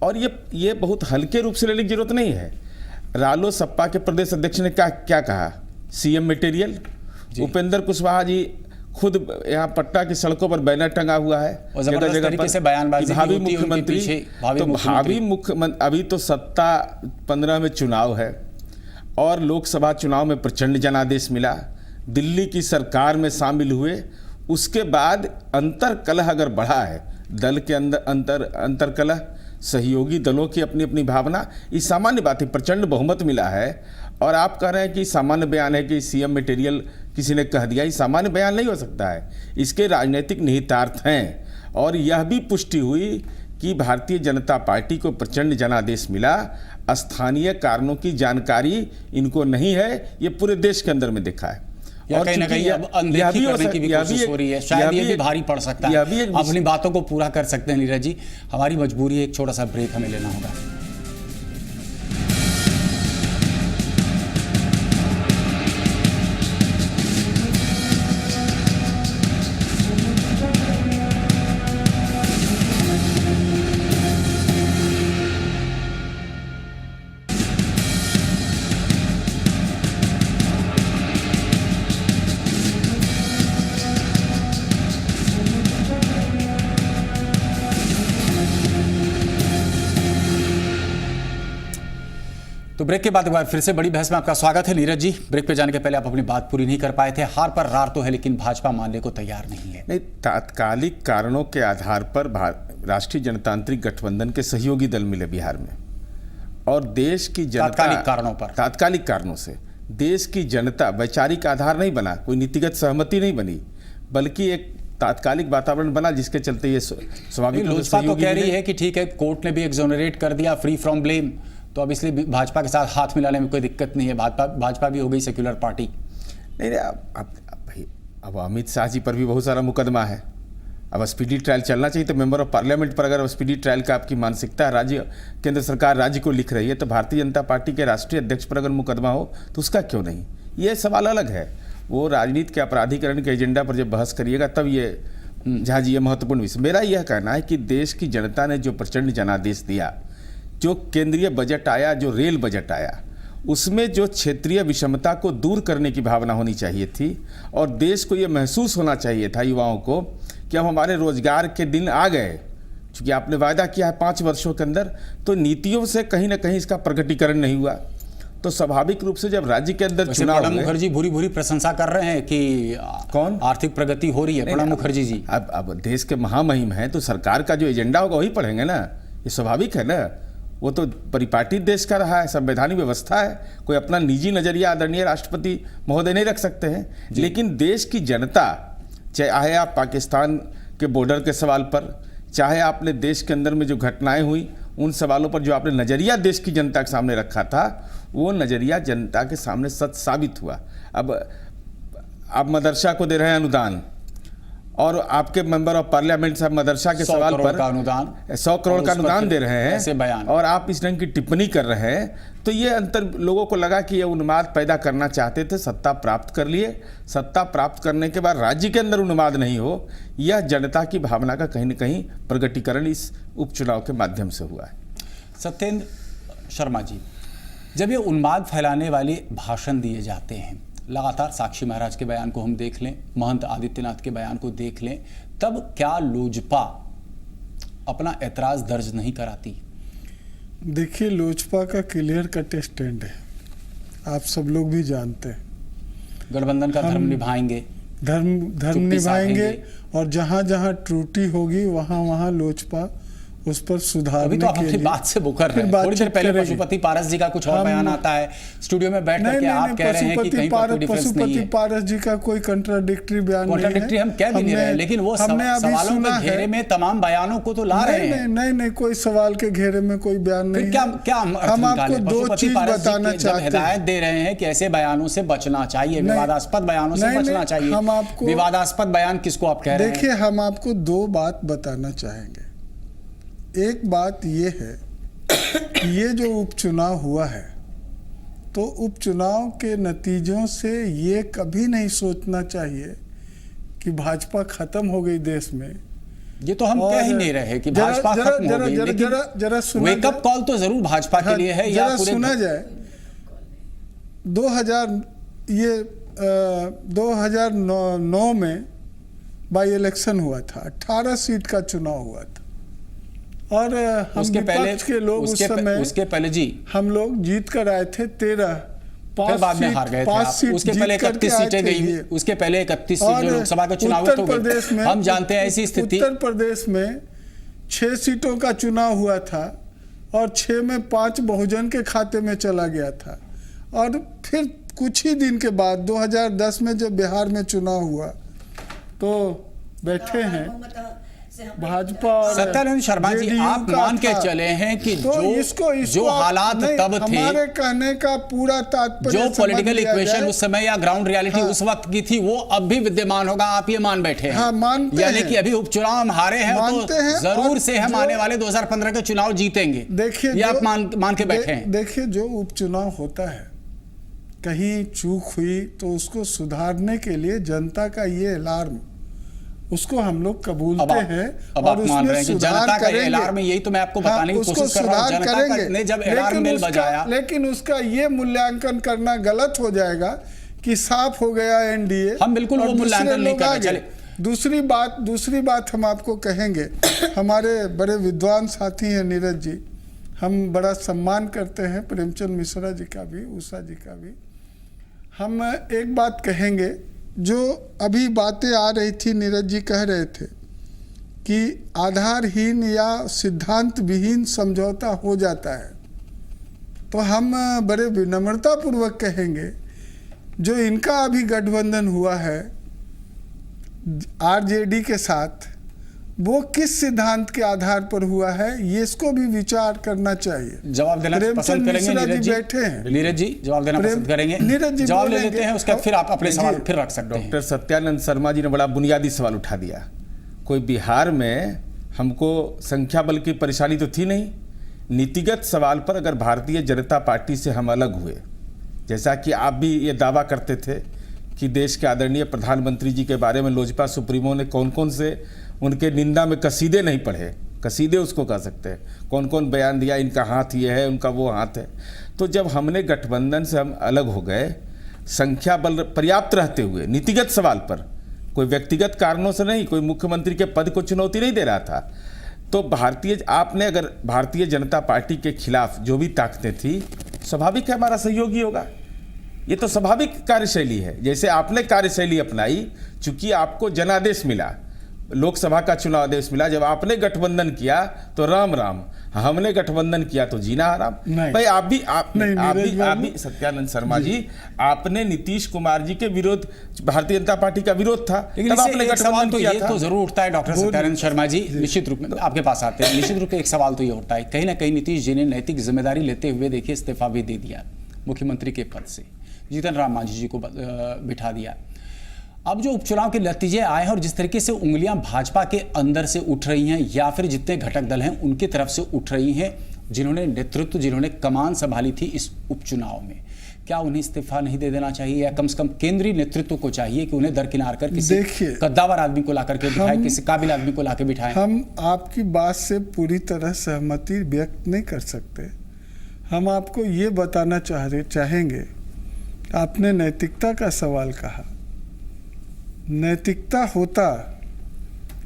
S8: और ये बहुत हल्के रूप से लेने की जरूरत नहीं है। रालो सपा के प्रदेश अध्यक्ष ने क्या कहा? CM material. उपेंद्र कुशवाहा जी खुद यहाँ पटना की सड़कों पर बैनर टंगा हुआ है जगह जगह पर, भावी मुख्यमंत्री। तो भावी मुख्यमंत्री, अभी तो सत्ता 15 में चुनाव है और लोकसभा चुनाव में प्रचंड जनादेश मिला, दिल्ली की सरकार में शामिल हुए, उसके बाद अंतरकलह अगर बढ़ा है दल के अंदर अंतरकलह, सहयोगी दलों की अपनी अपनी भावना, ये सामान्य बात है। प्रचंड बहुमत मिला है और आप कह रहे हैं कि सामान्य बयान है कि सीएम मटेरियल किसी ने कह दिया, ये सामान्य बयान नहीं हो सकता है। इसके राजनीतिक निहितार्थ हैं और यह भी पुष्टि हुई कि भारतीय जनता पार्टी को प्रचंड जनादेश मिला। स्थानीय कारणों की जानकारी इनको नहीं है, ये पूरे देश के अंदर में देखा है।
S1: या कहीं ना कहीं अब अनदेखी करने की भी कोशिश हो रही है, शायद ये भी भारी पड़ सकता है। अपनी बातों को पूरा कर सकते हैं नीरज जी, हमारी मजबूरी है, एक छोटा सा ब्रेक हमें लेना होगा। तो ब्रेक के बाद एक बार फिर से बड़ी बहस में आपका स्वागत है। नीरज जी, ब्रेक पे जाने के पहले आप अपनी बात पूरी नहीं कर पाए थे। हार पर रार तो है, लेकिन भाजपा मानने को तैयार नहीं है।
S8: नहीं, तात्कालिक कारणों के आधार पर राष्ट्रीय जनतांत्रिक गठबंधन के सहयोगी दल मिले बिहार में, और देश की जनता
S1: तात्कालिक कारणों पर,
S8: तात्कालिक कारणों से देश की जनता, वैचारिक आधार नहीं बना, कोई नीतिगत सहमति नहीं बनी, बल्कि एक तात्कालिक वातावरण बना जिसके चलते ये स्वाभाविक
S1: लोजपा तो कह रही है कि ठीक है, कोर्ट ने भी एक्सोनरेट कर दिया, फ्री फ्रॉम ब्लेम, तो अब इसलिए भाजपा के साथ हाथ मिलाने में कोई दिक्कत नहीं है। भाजपा भी हो गई सेक्युलर पार्टी।
S8: नहीं, भाई अब अमित शाह जी पर भी बहुत सारा मुकदमा है। अब स्पीडी ट्रायल चलना चाहिए, तो मेंबर ऑफ पार्लियामेंट पर अगर स्पीडी ट्रायल का आपकी मानसिकता राज्य केंद्र सरकार राज्य को लिख रही है, तो भारतीय जनता पार्टी के राष्ट्रीय अध्यक्ष पर अगर मुकदमा हो तो उसका क्यों नहीं? ये सवाल अलग है। वो राजनीति के अपराधीकरण के एजेंडा पर जब बहस करिएगा तब ये जहाँ जी ये महत्वपूर्ण विषय। मेरा यह कहना है कि देश की जनता ने जो प्रचंड जनादेश दिया, जो केंद्रीय बजट आया, जो रेल बजट आया, उसमें जो क्षेत्रीय विषमता को दूर करने की भावना होनी चाहिए थी, और देश को ये महसूस होना चाहिए था युवाओं को कि अब हमारे रोजगार के दिन आ गए। क्योंकि आपने वायदा किया है 5 वर्षों के अंदर, तो नीतियों से कहीं ना कहीं इसका प्रकटीकरण नहीं हुआ। तो स्वाभाविक रूप से जब राज्य के अंदर चुनाव,
S1: प्रणब मुखर्जी भूरी भूरी प्रशंसा कर रहे हैं कि
S8: कौन
S1: आर्थिक प्रगति हो रही है। प्रणब मुखर्जी जी
S8: अब देश के महामहिम हैं, तो सरकार का जो एजेंडा होगा वही पढ़ेंगे ना, ये स्वाभाविक है ना। वो तो परिपाटी देश का रहा है, संवैधानिक व्यवस्था है, कोई अपना निजी नजरिया आदरणीय राष्ट्रपति महोदय नहीं रख सकते हैं। लेकिन देश की जनता, चाहे आप पाकिस्तान के बॉर्डर के सवाल पर, चाहे आपने देश के अंदर में जो घटनाएं हुई उन सवालों पर जो आपने नज़रिया देश की जनता के सामने रखा था, वो नज़रिया जनता के सामने सच साबित हुआ। अब आप मदरसा को दे रहे हैं अनुदान, और आपके मेंबर ऑफ पार्लियामेंट साहब मदरसा के सवाल पर 100 करोड़ का अनुदान दे रहे हैं, और आप इस ढंग की टिप्पणी कर रहे हैं। तो ये अंतर लोगों को लगा कि ये उन्माद पैदा करना चाहते थे, सत्ता प्राप्त कर लिए। सत्ता प्राप्त करने के बाद राज्य के अंदर उन्माद नहीं हो, यह जनता की भावना का कहीं न कहीं प्रकटीकरण इस उपचुनाव के माध्यम से हुआ है।
S1: सत्येंद्र शर्मा जी, जब ये उन्माद फैलाने वाले भाषण दिए जाते हैं, लगातार साक्षी महाराज के बयान को हम देख लें, महंत आदित्यनाथ के बयान को देख लें, तब क्या लोजपा अपना ऐतराज दर्ज नहीं कराती?
S4: देखिए, लोजपा का क्लियर कट स्टैंड है, आप सब लोग भी जानते हैं।
S1: गठबंधन का धर्म निभाएंगे,
S4: धर्म निभाएंगे, और जहां जहां त्रुटि होगी वहां वहां लोजपा उस पर सुधारने
S1: तो अपनी बात से मुकर रहे हैं। थोड़ी देर पहले पशुपति पारस जी का कुछ और बयान आता है, स्टूडियो में बैठ करके आप कह रहे हैं कि कहीं पर कोई डिफरेंस नहीं है।
S4: पशुपति पारस जी का कोई कंट्राडिक्टरी बयान नहीं है।
S1: कंट्राडिक्टरी हम कह भी नहीं रहे, लेकिन वो सवालों के घेरे में तमाम बयानों को तो ला रहे हैं।
S4: नहीं, कोई सवाल के घेरे में कोई बयान नहीं।
S1: क्या
S4: हम आपको 2 चीज बताना चाहते हैं।
S1: हिदायत दे रहे हैं कि ऐसे बयानों से बचना चाहिए, विवादास्पद बयानों से बचना चाहिए।
S4: हम आपको
S1: विवादास्पद बयान किसको आप कह रहे हैं?
S4: देखिए, हम आपको 2 बात बताना चाहेंगे। एक बात ये है कि ये जो उपचुनाव हुआ है, तो उपचुनाव के नतीजों से ये कभी नहीं सोचना चाहिए कि भाजपा खत्म हो गई देश में।
S1: ये तो हम कह ही नहीं रहे कि भाजपा खत्म हो गई, लेकिन
S4: जरा सुना,
S1: वेकअप कॉल तो जरूर भाजपा के लिए है। या
S4: सुना जाए, 2009 में बाई इलेक्शन हुआ था, 18 सीट का चुनाव हुआ था, और हम विपक्ष के लोग उस पहले जी हम लोग जीत कर आए थे 5
S1: बाद में हार गए थे। उसके पहले 31 सीटें गई, उसके पहले 31 सीटें लोकसभा का चुनाव।
S4: उत्तर प्रदेश में
S1: हम जानते हैं ऐसी स्थिति।
S4: उत्तर प्रदेश में 6 सीटों का चुनाव हुआ था और 6 में 5 बहुजन के खाते में चला गया था। और फिर कुछ ही दिन के बाद 2010 में जब बिहार में चुनाव हुआ तो बैठे हैं भाजपा और
S1: सत्यानंद शर्मा जी,
S4: JDU
S1: आप
S4: का
S1: मान के
S4: था।
S1: चले हैं कि
S4: तो
S1: जो हालात
S4: नहीं,
S1: तब थे,
S4: हमारे कहने का पूरा तात्पर्य
S1: जो
S4: समझ
S1: पॉलिटिकल
S4: लिया
S1: इक्वेशन
S4: जाए।
S1: उस समय या ग्राउंड रियलिटी
S4: हाँ।
S1: उस वक्त की थी, वो अब भी विद्यमान होगा, आप ये मान बैठे हैं?
S4: हाँ, मानते
S1: यानी
S4: हैं।
S1: कि अभी उपचुनाव हम हारे हैं
S4: मानते
S1: तो
S4: हैं,
S1: जरूर
S4: और
S1: से हम
S4: जो-
S1: आने वाले 2015 के चुनाव जीतेंगे।
S4: देखिए,
S1: ये आप मान के बैठे हैं?
S4: देखिए, जो उपचुनाव होता है, कहीं चूक हुई तो उसको सुधारने के लिए जनता का ये अलार्म, उसको हम लोग कबूलते हैं
S1: अब
S4: और
S1: आप मान रहे हैं कि
S4: उसमें
S1: जनता
S4: सुधार
S1: का ये
S4: करेंगे।
S1: अलार्म है, यही तो मैं आपको बताने की
S4: उसको
S1: कोशिश कर रहा हूं।
S4: सुधार
S1: जनता
S4: करेंगे।
S1: ने जब अलार्म बेल बजाया,
S4: लेकिन उसका ये मूल्यांकन करना गलत हो जाएगा कि साफ हो गया एनडीए।
S1: हम बिल्कुल वो मूल्यांकन नहीं कर रहे। चले,
S4: दूसरी बात हम आपको कहेंगे, हमारे बड़े विद्वान साथी हैं नीरज जी, हम बड़ा सम्मान करते हैं प्रेमचंद मिश्रा जी का भी, उषा जी का भी। हम एक बात कहेंगे, जो अभी बातें आ रही थी, नीरज जी कह रहे थे कि आधारहीन या सिद्धांत विहीन समझौता हो जाता है, तो हम बड़े विनम्रता पूर्वक कहेंगे, जो इनका अभी गठबंधन हुआ है आरजेडी के साथ, वो किस सिद्धांत के आधार पर हुआ है, ये इसको भी विचार करना चाहिए।
S1: जवाब देना पसंद करेंगे नीरज जी?
S4: बैठे हैं
S1: नीरज जी, जवाब देना पसंद करेंगे?
S4: नीरज जी
S1: जवाब ले लेते हैं, उसके बाद फिर आप अपने
S8: जी,
S1: सवाल फिर रख सकते हैं।
S8: डॉक्टर सत्यानंद शर्मा जी ने बड़ा बुनियादी सवाल उठा दिया। कोई बिहार में हमको संख्या बल की परेशानी तो थी नहीं। नीतिगत सवाल पर अगर भारतीय जनता पार्टी से हम अलग हुए, जैसा कि आप भी ये दावा करते थे कि देश के आदरणीय प्रधानमंत्री जी के बारे में लोजपा सुप्रीमो ने कौन कौन से उनके निंदा में कसीदे नहीं पढ़े, कसीदे उसको कह सकते हैं, कौन कौन बयान दिया, इनका हाथ ये है, उनका वो हाथ है। तो जब हमने गठबंधन से हम अलग हो गए, संख्या बल पर्याप्त रहते हुए, नीतिगत सवाल पर, कोई व्यक्तिगत कारणों से नहीं, कोई मुख्यमंत्री के पद को चुनौती नहीं दे रहा था, तो आपने अगर भारतीय जनता पार्टी के खिलाफ जो भी ताकतें थी, स्वाभाविक है हमारा सहयोगी होगा। ये तो स्वाभाविक कार्यशैली है। जैसे आपने कार्यशैली अपनाई, चूंकि आपको जनादेश मिला, लोकसभा का चुनाव आदेश मिला, जब आपने गठबंधन किया तो राम राम, हमने गठबंधन किया तो जीना हराम। भाई आप भी सत्यानंद शर्मा जी, आपने नीतीश कुमार जी के विरोध, भारतीय जनता पार्टी का विरोध था, तब आपने गठबंधन किया था।
S1: तो जरूर उठता है डॉक्टर सत्यानंद शर्मा जी, निश्चित रूप में आपके पास आते हैं। निश्चित रूप से एक सवाल तो ये उठता है, कहीं ना कहीं नीतीश जी ने नैतिक जिम्मेदारी लेते हुए देखिए इस्तीफा भी दे दिया मुख्यमंत्री के पद से, जीतन राम मांझी जी को बिठा दिया। अब जो उपचुनाव के नतीजे आए हैं और जिस तरीके से उंगलियां भाजपा के अंदर से उठ रही हैं या फिर जितने घटक दल हैं उनकी तरफ से उठ रही हैं, जिन्होंने नेतृत्व, जिन्होंने कमान संभाली थी इस उपचुनाव में, क्या उन्हें इस्तीफा नहीं दे देना चाहिए, या कम से कम केंद्रीय नेतृत्व को चाहिए कि उन्हें दरकिनार कर किसी कद्दावर आदमी को लाकर के बिठाए, किसी काबिल आदमी को लाकर बिठाए?
S4: हम आपकी बात से पूरी तरह सहमति व्यक्त नहीं कर सकते। हम आपको ये बताना चाहेंगे, आपने नैतिकता का सवाल कहा, नैतिकता होता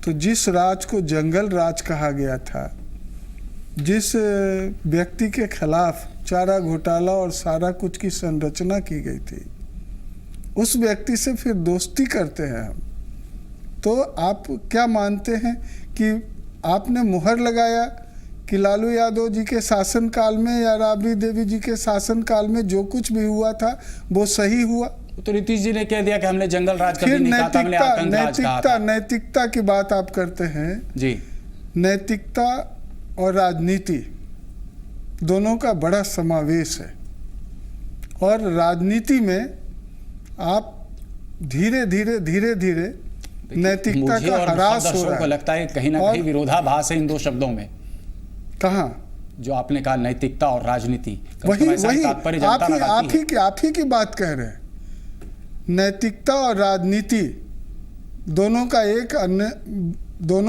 S4: तो जिस राज को जंगल राज कहा गया था, जिस व्यक्ति के खिलाफ चारा घोटाला और सारा कुछ की संरचना की गई थी, उस व्यक्ति से फिर दोस्ती करते हैं हम। तो आप क्या मानते हैं कि आपने मुहर लगाया कि लालू यादव जी के शासनकाल में या राबड़ी देवी जी के शासनकाल में जो कुछ भी हुआ था वो सही हुआ?
S1: तो नीतीश जी ने कह दिया कि हमने जंगल राज कभी नहीं कहा था, हमने आतंक राज कहा था।
S4: नैतिकता की बात आप करते हैं
S1: जी।
S4: नैतिकता और राजनीति दोनों का बड़ा समावेश है, और राजनीति में आप धीरे धीरे नैतिकता का ह्रास हो रहा है।
S1: लगता है कहीं ना कहीं विरोधाभास है इन दो शब्दों में।
S4: कहाँ? जो
S1: आपने कहा नैतिकता और राजनीति,
S4: वही आप ही की बात कह रहे हैं। नैतिकता और राजनीति दोनों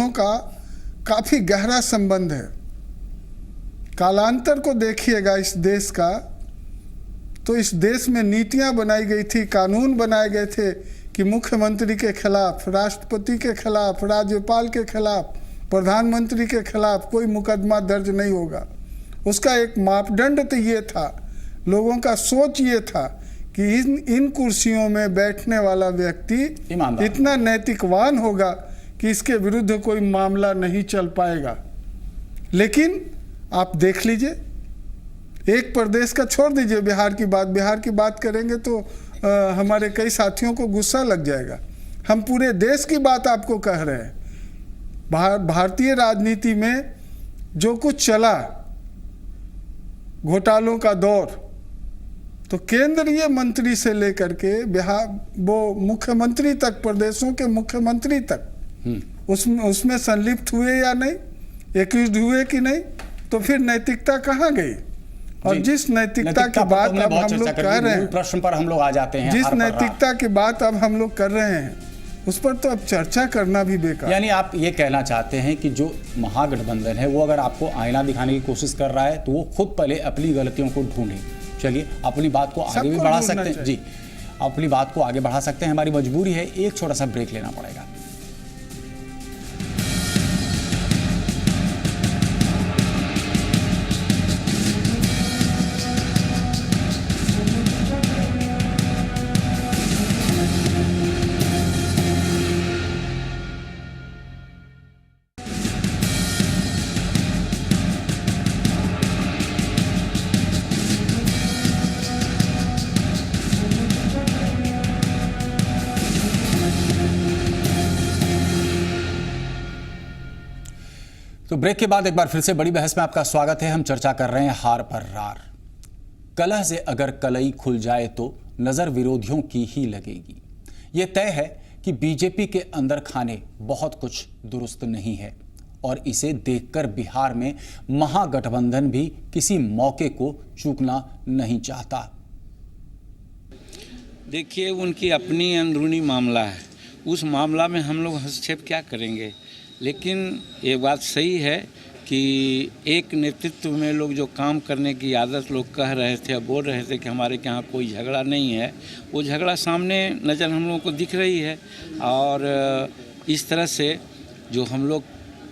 S4: का काफी गहरा संबंध है। कालांतर को देखिएगा इस देश का, तो इस देश में नीतियां बनाई गई थी, कानून बनाए गए थे कि मुख्यमंत्री के खिलाफ, राष्ट्रपति के खिलाफ, राज्यपाल के खिलाफ, प्रधानमंत्री के खिलाफ कोई मुकदमा दर्ज नहीं होगा। उसका एक मापदंड तो ये था, लोगों का सोच ये था कि इन कुर्सियों में बैठने वाला व्यक्ति इतना नैतिकवान होगा कि इसके विरुद्ध कोई मामला नहीं चल पाएगा। लेकिन आप देख लीजिए, एक प्रदेश का छोड़ दीजिए, बिहार की बात करेंगे तो हमारे कई साथियों को गुस्सा लग जाएगा। हम पूरे देश की बात आपको कह रहे हैं। भारतीय राजनीति में जो कुछ चला, घोटालों का दौर, तो केंद्रीय मंत्री से लेकर के बिहार वो मुख्यमंत्री तक, प्रदेशों के मुख्यमंत्री तक उसमें संलिप्त हुए या नहीं, एक्यूज्ड हुए कि नहीं, तो फिर नैतिकता कहाँ गई? और जिस नैतिकता की बात अब हम लोग कह रहे हैं,
S1: प्रश्न पर हम लोग आ जाते हैं,
S4: जिस नैतिकता की बात अब हम लोग कर रहे हैं, उस पर तो अब चर्चा करना भी बेकार।
S1: यानी आप ये कहना चाहते हैं कि जो महागठबंधन है वो अगर आपको आईना दिखाने की कोशिश कर रहा है तो वो खुद पहले अपनी गलतियों को ढूंढे। चलिए, अपनी बात को आगे भी बढ़ा सकते हैं जी, अपनी बात को आगे बढ़ा सकते हैं। हमारी मजबूरी है, एक छोटा सा ब्रेक लेना पड़ेगा। तो ब्रेक के बाद एक बार फिर से बड़ी बहस में आपका स्वागत है। हम चर्चा कर रहे हैं हार पर रार। कलह से अगर कलई खुल जाए तो नजर विरोधियों की ही लगेगी। ये तय है कि बीजेपी के अंदर खाने बहुत कुछ दुरुस्त नहीं है और इसे देखकर बिहार में महागठबंधन भी किसी मौके को चूकना नहीं चाहता।
S9: देखिए, उनकी अपनी अंदरूनी मामला है, उस मामला में हम लोग हस्तक्षेप क्या करेंगे। लेकिन ये बात सही है कि एक नेतृत्व में लोग जो काम करने की आदत लोग कह रहे थे, बोल रहे थे कि हमारे यहाँ कोई झगड़ा नहीं है, वो झगड़ा सामने नज़र हम लोगों को दिख रही है। और इस तरह से जो हम लोग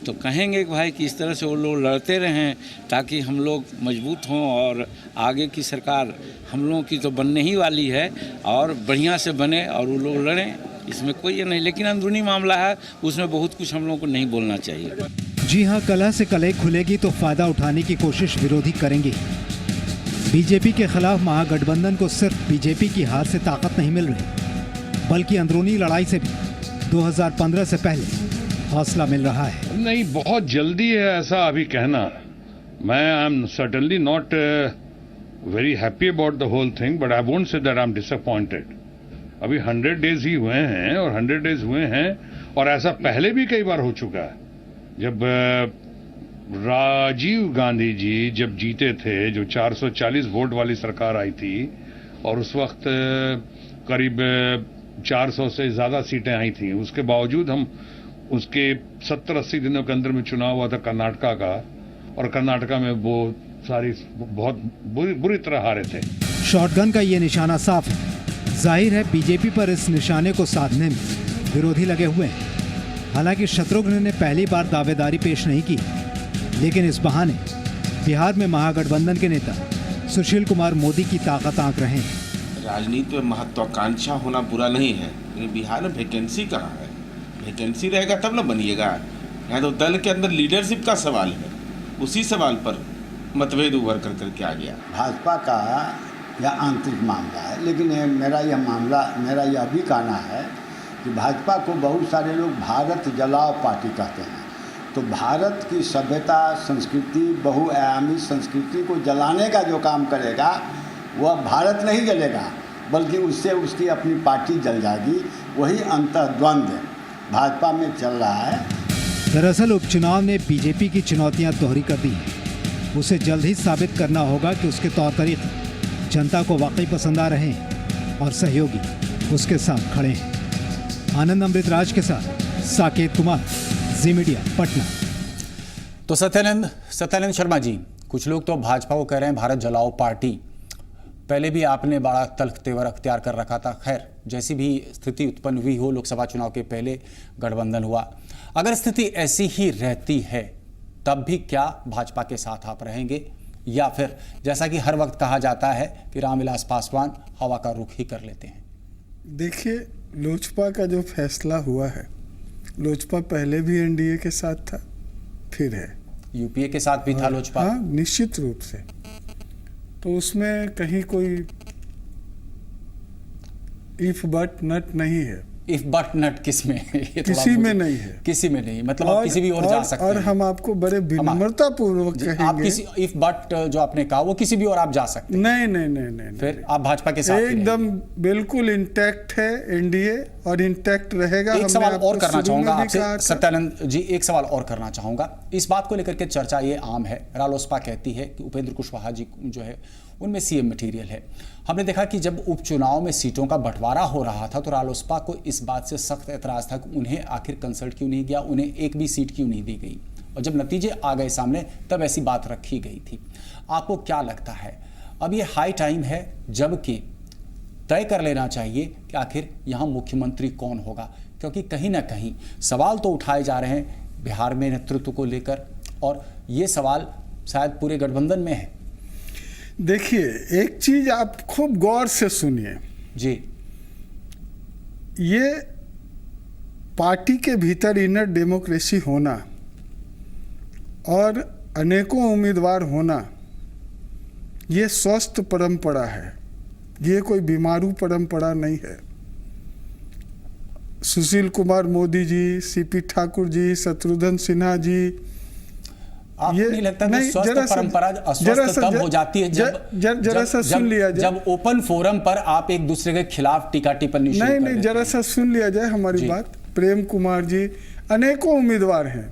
S9: तो कहेंगे कि भाई कि इस तरह से वो लोग लड़ते रहें ताकि हम लोग मजबूत हों और आगे की सरकार हम लोगों की तो बनने ही वाली है और बढ़िया से बने और वो लोग लड़ें, इसमें कोई ये नहीं। लेकिन अंदरूनी मामला है, उसमें बहुत कुछ हम लोगों को नहीं बोलना चाहिए।
S2: जी हां, कलह से कलह खुलेगी तो फायदा उठाने की कोशिश विरोधी करेंगे। बीजेपी के खिलाफ महागठबंधन को सिर्फ बीजेपी की हार से ताकत नहीं मिल रही, बल्कि अंदरूनी लड़ाई से भी 2015 से पहले हौसला मिल रहा है।
S10: नहीं, बहुत जल्दी है ऐसा अभी कहना। मैं I am certainly not very happy about the whole thing, but I won't say that I am disappointed. अभी 100 डेज ही हुए हैं और 100 डेज हुए हैं और ऐसा पहले भी कई बार हो चुका है। जब राजीव गांधी जी जब जीते थे, जो 440 वोट वाली सरकार आई थी और उस वक्त करीब 400 से ज़्यादा सीटें आई थी, उसके बावजूद हम उसके 70-80 दिनों के अंदर में चुनाव हुआ था कर्नाटका का, और कर्नाटका में वो सारी बहुत बुरी तरह हारे थे।
S2: शॉटगन का ये निशाना साफ है। जाहिर है बीजेपी पर इस निशाने को साधने में विरोधी लगे हुए हैं। हालांकि शत्रुघ्न ने पहली बार दावेदारी पेश नहीं की, लेकिन इस बहाने बिहार में महागठबंधन के नेता सुशील कुमार मोदी की ताकत आंक रहे हैं।
S11: राजनीति में महत्वाकांक्षा होना बुरा नहीं है, लेकिन बिहार में वैकेंसी कहाँ है? वैकेंसी रहेगा तब ना बनिएगा। यहाँ तो दल के अंदर लीडरशिप का सवाल है, उसी सवाल पर मतभेद उभर कर करके आ गया।
S12: भाजपा का यह आंतरिक मामला है, लेकिन मेरा यह भी कहना है कि भाजपा को बहुत सारे लोग भारत जलाओ पार्टी कहते हैं। तो भारत की सभ्यता, संस्कृति, बहुआयामी संस्कृति को जलाने का जो काम करेगा वह भारत नहीं जलेगा, बल्कि उससे उसकी अपनी पार्टी जल जाएगी। वही अंतर्द्वंद्व भाजपा में चल रहा है।
S2: दरअसल उपचुनाव ने बीजेपी की चुनौतियां दोहरी कर दी हैं। उसे जल्द ही साबित करना होगा कि उसके तौर तरीके जनता को वाकई पसंद आ रहे हैं और सहयोगी उसके साथ खड़े हैं। आनंद अमृतराज के साथ साकेत कुमार, जी मीडिया, पटना।
S1: तो सत्यानंद शर्मा जी, कुछ लोग तो भाजपा को कह रहे हैं भारत जलाओ पार्टी। पहले भी आपने बड़ा तल्ख तेवर अख्तियार कर रखा था। खैर, जैसी भी स्थिति उत्पन्न हुई हो, लोकसभा चुनाव के पहले गठबंधन हुआ, अगर स्थिति ऐसी ही रहती है तब भी क्या भाजपा के साथ आप रहेंगे, या फिर जैसा कि हर वक्त कहा जाता है कि रामविलास पासवान हवा का रुख ही कर लेते हैं?
S4: देखिए, लोजपा का जो फैसला हुआ है, लोजपा पहले भी एनडीए के साथ था, फिर है।
S1: यूपीए के साथ भी था लोजपा।
S4: हाँ, निश्चित रूप से। तो उसमें कहीं कोई इफ बट नट नहीं है।
S1: इफ बट नट किसमें? ये
S4: किसी में नहीं है,
S1: किसी में नहीं, मतलब आप किसी भी और जा सकते
S4: और
S1: हैं।
S4: हम आपको बड़े विनम्रता पूर्वक कहेंगे,
S1: आप किसी इफ बट जो आपने कहा वो किसी भी और आप जा सकते हैं।
S4: नहीं,
S1: फिर आप भाजपा के साथ
S4: एकदम बिल्कुल इंटैक्ट है एनडीए और इंटैक्ट रहेगा।
S1: एक सवाल और करना चाहूंगा आपसे सत्यानंद जी, एक सवाल और करना चाहूंगा। इस बात को लेकर के चर्चा ये आम है, रालोसपा कहती है कि उपेंद्र कुशवाहा जी जो है उनमें सीएम मटेरियल है। हमने देखा कि जब उपचुनाव में सीटों का बंटवारा हो रहा था तो रालोसपा को इस बात से सख्त एतराज था कि उन्हें आखिर कंसल्ट क्यों नहीं किया, उन्हें एक भी सीट क्यों नहीं दी गई, और जब नतीजे आ गए सामने तब ऐसी बात रखी गई थी। आपको क्या लगता है अब ये हाई टाइम है जबकि तय कर लेना चाहिए कि आखिर यहाँ मुख्यमंत्री कौन होगा, क्योंकि कहीं ना कहीं सवाल तो उठाए जा रहे हैं बिहार में नेतृत्व को लेकर, और ये सवाल शायद पूरे गठबंधन में है।
S4: देखिए, एक चीज आप खूब गौर से सुनिए
S1: जी।
S4: ये पार्टी के भीतर इनर डेमोक्रेसी होना और अनेकों उम्मीदवार होना, ये स्वस्थ परंपरा है, ये कोई बीमारू परंपरा नहीं है। सुशील कुमार मोदी जी, सीपी ठाकुर जी, शत्रुघ्न सिन्हा जी,
S1: आपको नहीं लगता कि स्वस्थ परंपरा अस्वस्थ तब हो जाती है जब ओपन फोरम पर आप एक दूसरे के खिलाफ टीका टिप्पणी शुरू कर देते हैं?
S4: नहीं, जरा सा सुन लिया जाए हमारी बात। प्रेम कुमार जी, अनेकों उम्मीदवार हैं।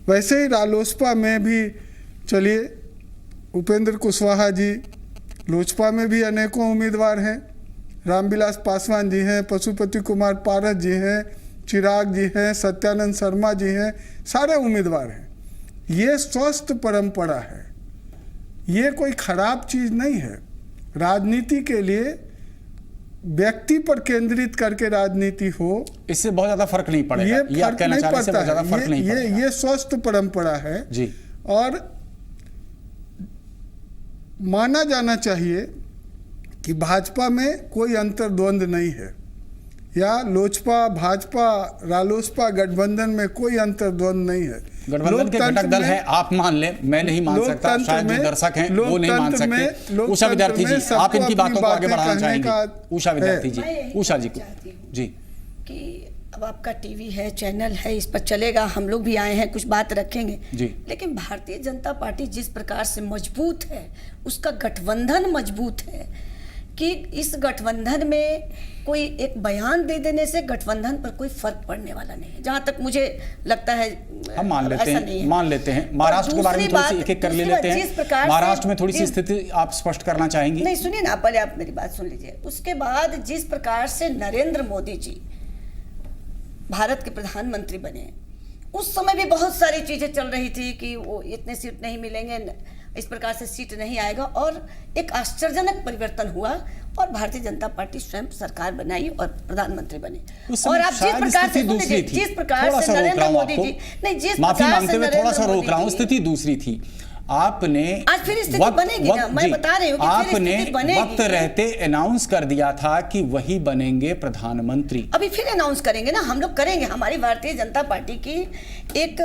S4: वैसे ही रालोसपा में भी चलिए, उपेंद्र कुशवाहा जी, लोजपा में भी अनेकों उम्मीदवार हैं। रामविलास पासवान जी हैं, पशुपति कुमार पारस जी हैं, चिराग जी हैं, सत्यानंद शर्मा जी हैं, सारे उम्मीदवार हैं। ये स्वस्थ परंपरा है, ये कोई खराब चीज नहीं है। राजनीति के लिए व्यक्ति पर केंद्रित करके राजनीति हो,
S1: इससे बहुत ज्यादा फर्क नहीं पड़ेगा।
S4: ये फर्क नहीं पड़ता। ये स्वस्थ परंपरा है
S1: जी।
S4: और माना जाना चाहिए कि भाजपा में कोई अंतर्द्वंद नहीं है, या लोजपा, भाजपा, रालोसपा गठबंधन में कोई अंतर्द्वंद नहीं है।
S1: गठबंधन के घटक दल हैं, आप मान लें, मैं नहीं मान सकता, शायद जो दर्शक हैं वो नहीं मान सकते। उषा विद्यार्थी जी, आप इनकी बातों को आगे बढ़ाना चाहेंगे? उषा विद्यार्थी जी, उषा जी जी,
S6: कि अब आपका टीवी है, चैनल है, इस पर चलेगा, हम लोग भी आए हैं, कुछ बात रखेंगे
S1: जी।
S6: लेकिन भारतीय जनता पार्टी जिस प्रकार से मजबूत है, उसका गठबंधन मजबूत है कि इस गठबंधन में कोई एक बयान दे देने से गठबंधन पर कोई फर्क पड़ने वाला नहीं है, जहां तक मुझे लगता है।
S1: हम मान लेते हैं। महाराष्ट्र के बारे में थोड़ी सी एक-एक कर लेते हैं। महाराष्ट्र में थोड़ी सी स्थिति आप स्पष्ट करना चाहेंगी?
S6: नहीं, सुनिए ना, पहले आप मेरी बात सुन लीजिए। उसके बाद जिस प्रकार से नरेंद्र मोदी जी भारत के प्रधानमंत्री बने, उस समय भी बहुत सारी चीजें चल रही थी कि वो इतने सीट नहीं मिलेंगे, इस प्रकार से सीट नहीं आएगा, और एक आश्चर्यजनक परिवर्तन हुआ और भारतीय जनता पार्टी स्वयं सरकार बनाई और प्रधानमंत्री बने। और आप जिस प्रकार से नरेंद्र मोदी जी, नहीं, जिस प्रकार से
S1: थोड़ा सा रोक रहा हूं, स्थिति दूसरी थी। आपने
S6: आज फिर स्थिति बनेगी ना, मैं बता रही हूँ कि
S1: आपने वक्त रहते अनाउंस कर दिया था कि वही बनेंगे प्रधानमंत्री।
S6: अभी फिर अनाउंस करेंगे ना, हम लोग करेंगे। हमारी भारतीय जनता पार्टी की एक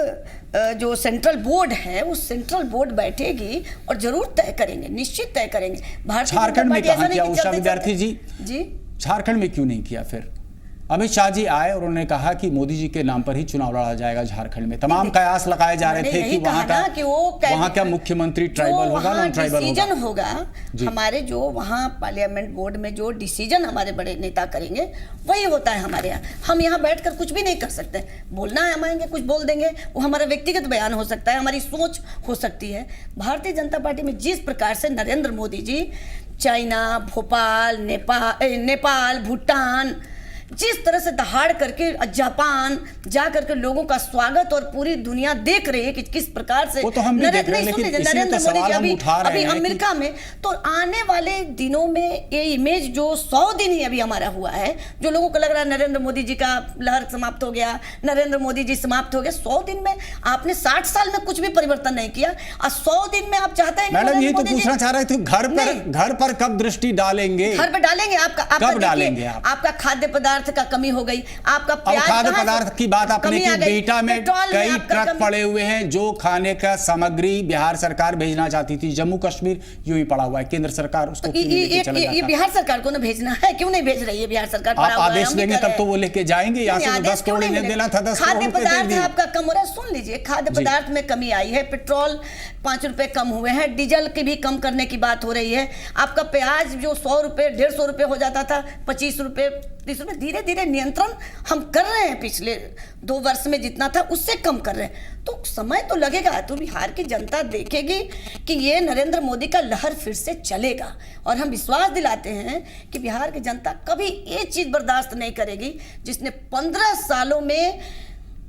S6: जो सेंट्रल बोर्ड है, उस सेंट्रल बोर्ड बैठेगी और जरूर तय करेंगे, निश्चित तय करेंगे।
S1: झारखंड में कहाँ किया उषा विद्यार्थी जी? झारखंड में क्यों नहीं किया? फिर अमित शाह जी आए और उन्होंने कहा कि मोदी जी के नाम पर ही चुनाव लड़ा जाएगा झारखंड में। तमाम कयास लगाए जा रहे थे कि वहां का मुख्यमंत्री ट्राइबल होगा, नॉन ट्राइबल
S6: होगा। हमारे जो वहाँ पार्लियामेंट बोर्ड में जो डिसीजन हमारे बड़े नेता करेंगे वही होता है हमारे यहाँ। हम यहाँ बैठकर कुछ भी नहीं कर सकते। बोलना है, हम आएंगे, कुछ बोल देंगे, वो हमारा व्यक्तिगत बयान हो सकता है, हमारी सोच हो सकती है। भारतीय जनता पार्टी में जिस प्रकार से नरेंद्र मोदी जी चाइना, भोपाल, नेपाल, भूटान, जिस तरह से दहाड़ करके जापान जा करके लोगों का स्वागत और पूरी दुनिया देख रही है कि किस प्रकार से नरेंद्र मोदी जी अभी अमेरिका में, तो आने वाले दिनों में ये इमेज जो 100 दिन ही अभी हमारा हुआ है, जो लोगों को लग रहा है नरेंद्र मोदी जी का लहर समाप्त हो गया, नरेंद्र मोदी जी समाप्त हो गया, 100 दिन में आपने 60 साल में कुछ भी परिवर्तन नहीं किया और 100 दिन में आप चाहते हैं।
S1: मैडम ये तो पूछना चाह रहे थे, घर पर कब दृष्टि डालेंगे?
S6: घर पर डालेंगे। आपका
S1: कब डालेंगे?
S6: आपका खाद्य पदार्थ पदार्थ का कमी हो गई, आपका प्याज
S1: खाद्य
S6: कहाँ से
S1: पदार्थ की बात आपने
S6: कमी
S1: की,
S6: आ गई,
S1: बेटा में
S6: पेट्रोल
S1: कई
S6: आपका
S1: ट्रक
S6: कमी-
S1: पड़े हुए हैं जो खाने का सामग्री बिहार सरकार भेजना चाहती थी, जम्मू कश्मीर यूं ही पड़ा हुआ है, केंद्र सरकार उसको क्यों नहीं लेके चला
S6: ये
S1: जाता?
S6: बिहार सरकार को ना भेजना है, क्यों नहीं भेज रही है बिहार सरकार? पड़ा
S1: आप
S6: हुआ है,
S1: आदेश
S6: हम
S1: देंगे
S6: भी कर
S1: तब तो
S6: रहे
S1: वो
S6: हैं।
S1: लेके जाएंगे, यहाँ से
S6: नहीं,
S1: तो
S6: आदेश
S1: 10
S6: क्यों
S1: करोड़
S6: नहीं
S1: इन्हें
S6: मिलेगा?
S1: देना था, 10 करोड़
S6: खाद्य
S1: रुपए दे
S6: पदार्थ
S1: दिए।
S6: आपका कम हो रहा है, सुन लीजिए, खाद्य पदार्थ में कमी आई है, पेट्रोल 5 रुपए कम हुए हैं, डीजल की भी कम करने की बात हो रही है। आपका प्याज जो 100 रुपए 150 रुपए हो जाता था, 25 रुपए 30 रुपए, धीरे धीरे नियंत्रण हम कर रहे हैं। पिछले 2 वर्ष में जितना था उससे कम कर रहे हैं, तो समय तो लगेगा। तो बिहार की जनता देखेगी कि ये नरेंद्र मोदी का लहर फिर से चलेगा, और हम विश्वास दिलाते हैं कि बिहार की जनता कभी ये चीज बर्दाश्त नहीं करेगी जिसने 15 सालों में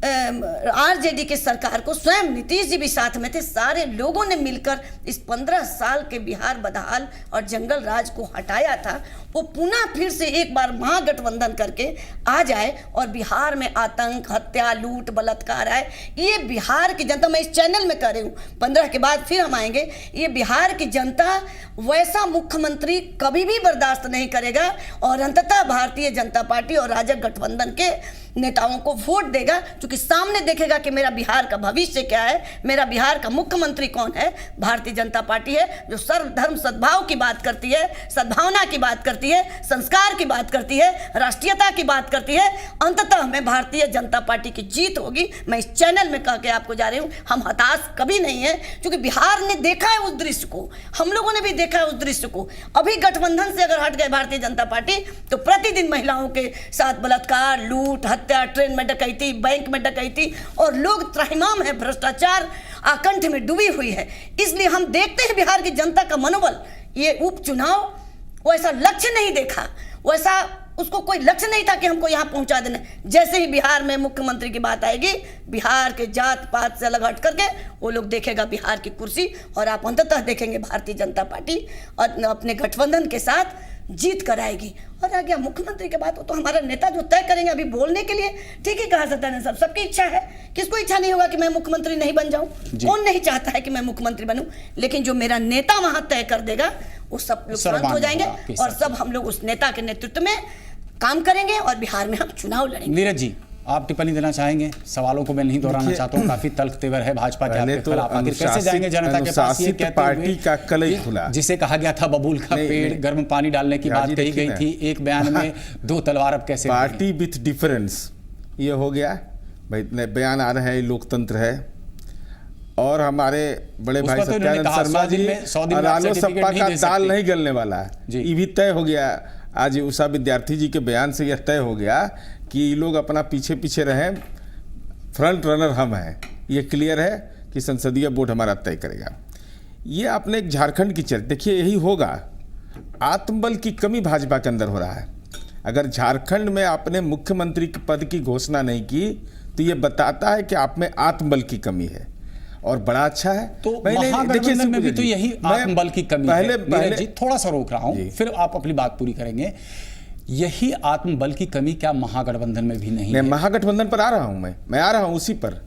S6: आरजेडी की सरकार को, स्वयं नीतीश जी भी साथ में थे, सारे लोगों ने मिलकर इस 15 साल के बिहार बदहाल और जंगल राज को हटाया था, वो पुनः फिर से एक बार महागठबंधन करके आ जाए और बिहार में आतंक, हत्या, लूट, बलात्कार आए। ये बिहार की जनता, मैं इस चैनल में कह रही हूँ, 15 के बाद फिर हम आएंगे, ये बिहार की जनता वैसा मुख्यमंत्री कभी भी बर्दाश्त नहीं करेगा, और अंततः भारतीय जनता पार्टी और राजग गठबंधन के नेताओं को वोट देगा, क्योंकि सामने देखेगा कि मेरा बिहार का भविष्य क्या है, मेरा बिहार का मुख्यमंत्री कौन है। भारतीय जनता पार्टी है जो सर्वधर्म सद्भाव की बात करती है, सद्भावना की बात करती है, संस्कार की बात करती है, राष्ट्रीयता की बात करती है। अंततः में भारतीय जनता पार्टी की जीत होगी। मैं इस चैनल में कह के आपको जा रही हूँ, हम हताश कभी नहीं है, क्योंकि बिहार ने देखा है उस दृश्य को, हम लोगों ने भी देखा है उस दृश्य को। अभी गठबंधन से अगर हट गए भारतीय जनता पार्टी तो प्रतिदिन महिलाओं के साथ बलात्कार, लूट, हत्या, ट्रेन में डकैती, बैंक में डकैती, और लोग त्राहिमाम है, भ्रष्टाचार आकंठ में डूबी हुई है। इसलिए हम देखते हैं बिहार की जनता का मनोबल। ये उपचुनाव वैसा लक्ष्य नहीं देखा, वैसा उसको कोई लक्ष्य नहीं था कि हमको यहाँ पहुंचा देना। जैसे ही बिहार में मुख्यमंत्री की बात आएगी, बिहार के जात पात से अलग हट करके वो लोग देखेगा बिहार की कुर्सी, और आप अंततः देखेंगे भारतीय जनता पार्टी और अपने गठबंधन के साथ जीत कर आएगी। और आ गया मुख्यमंत्री के बाद, तो हमारा नेता जो तय करेंगे। अभी बोलने के लिए ठीक ही कहा सत्यानंद साहब, सबकी इच्छा है, किसको इच्छा नहीं होगा कि मैं मुख्यमंत्री नहीं बन जाऊं? कौन नहीं चाहता है कि मैं मुख्यमंत्री बनूं? लेकिन जो मेरा नेता वहां तय कर देगा वो सब लोग शांत हो जाएंगे, और सब हम लोग उस नेता के नेतृत्व में काम करेंगे और बिहार में हम चुनाव लड़ेंगे।
S1: नीरज जी, आप टिप्पणी देना चाहेंगे? सवालों को मैं नहीं दोहराना चाहता हूँ, काफी तल्ख तेवर है भाजपा के आपके खिलाफ। आखिर कैसे जाएंगे जनता के पास? ये कहते
S8: पार्टी का कलई खुला,
S1: जिसे कहा गया था बबूल का पेड़, गर्म पानी डालने की बात कही गई थी एक बयान में, 2 तलवार अब कैसे?
S8: पार्टी विथ डिफरेंस ये हो गया भाई, बयान आ रहे हैं, लोकतंत्र है। और हमारे बड़े भाई सत्यानंद शर्मा जी, रालो सपा का दाल नहीं गलने वाला है, ये भी तय हो गया। आज उषा विद्यार्थी जी के बयान से यह तय हो गया कि ये लोग अपना पीछे पीछे रहें, फ्रंट रनर हम हैं। ये क्लियर है कि संसदीय बोर्ड हमारा तय करेगा। ये आपने एक झारखंड की चर्चा देखिए, यही होगा। आत्मबल की कमी भाजपा के अंदर हो रहा है। अगर झारखंड में आपने मुख्यमंत्री पद की घोषणा नहीं की तो ये बताता है कि आप में आत्मबल की कमी है, और बड़ा अच्छा है।
S1: तो महागठबंधन में भी तो यही आत्मबल की कमी है। नीरज जी, थोड़ा सा रोक रहा हूं, फिर आप अपनी बात पूरी करेंगे। यही आत्मबल की कमी क्या महागठबंधन में भी नहीं है?
S8: महागठबंधन पर आ रहा हूं, मैं आ रहा हूं उसी पर।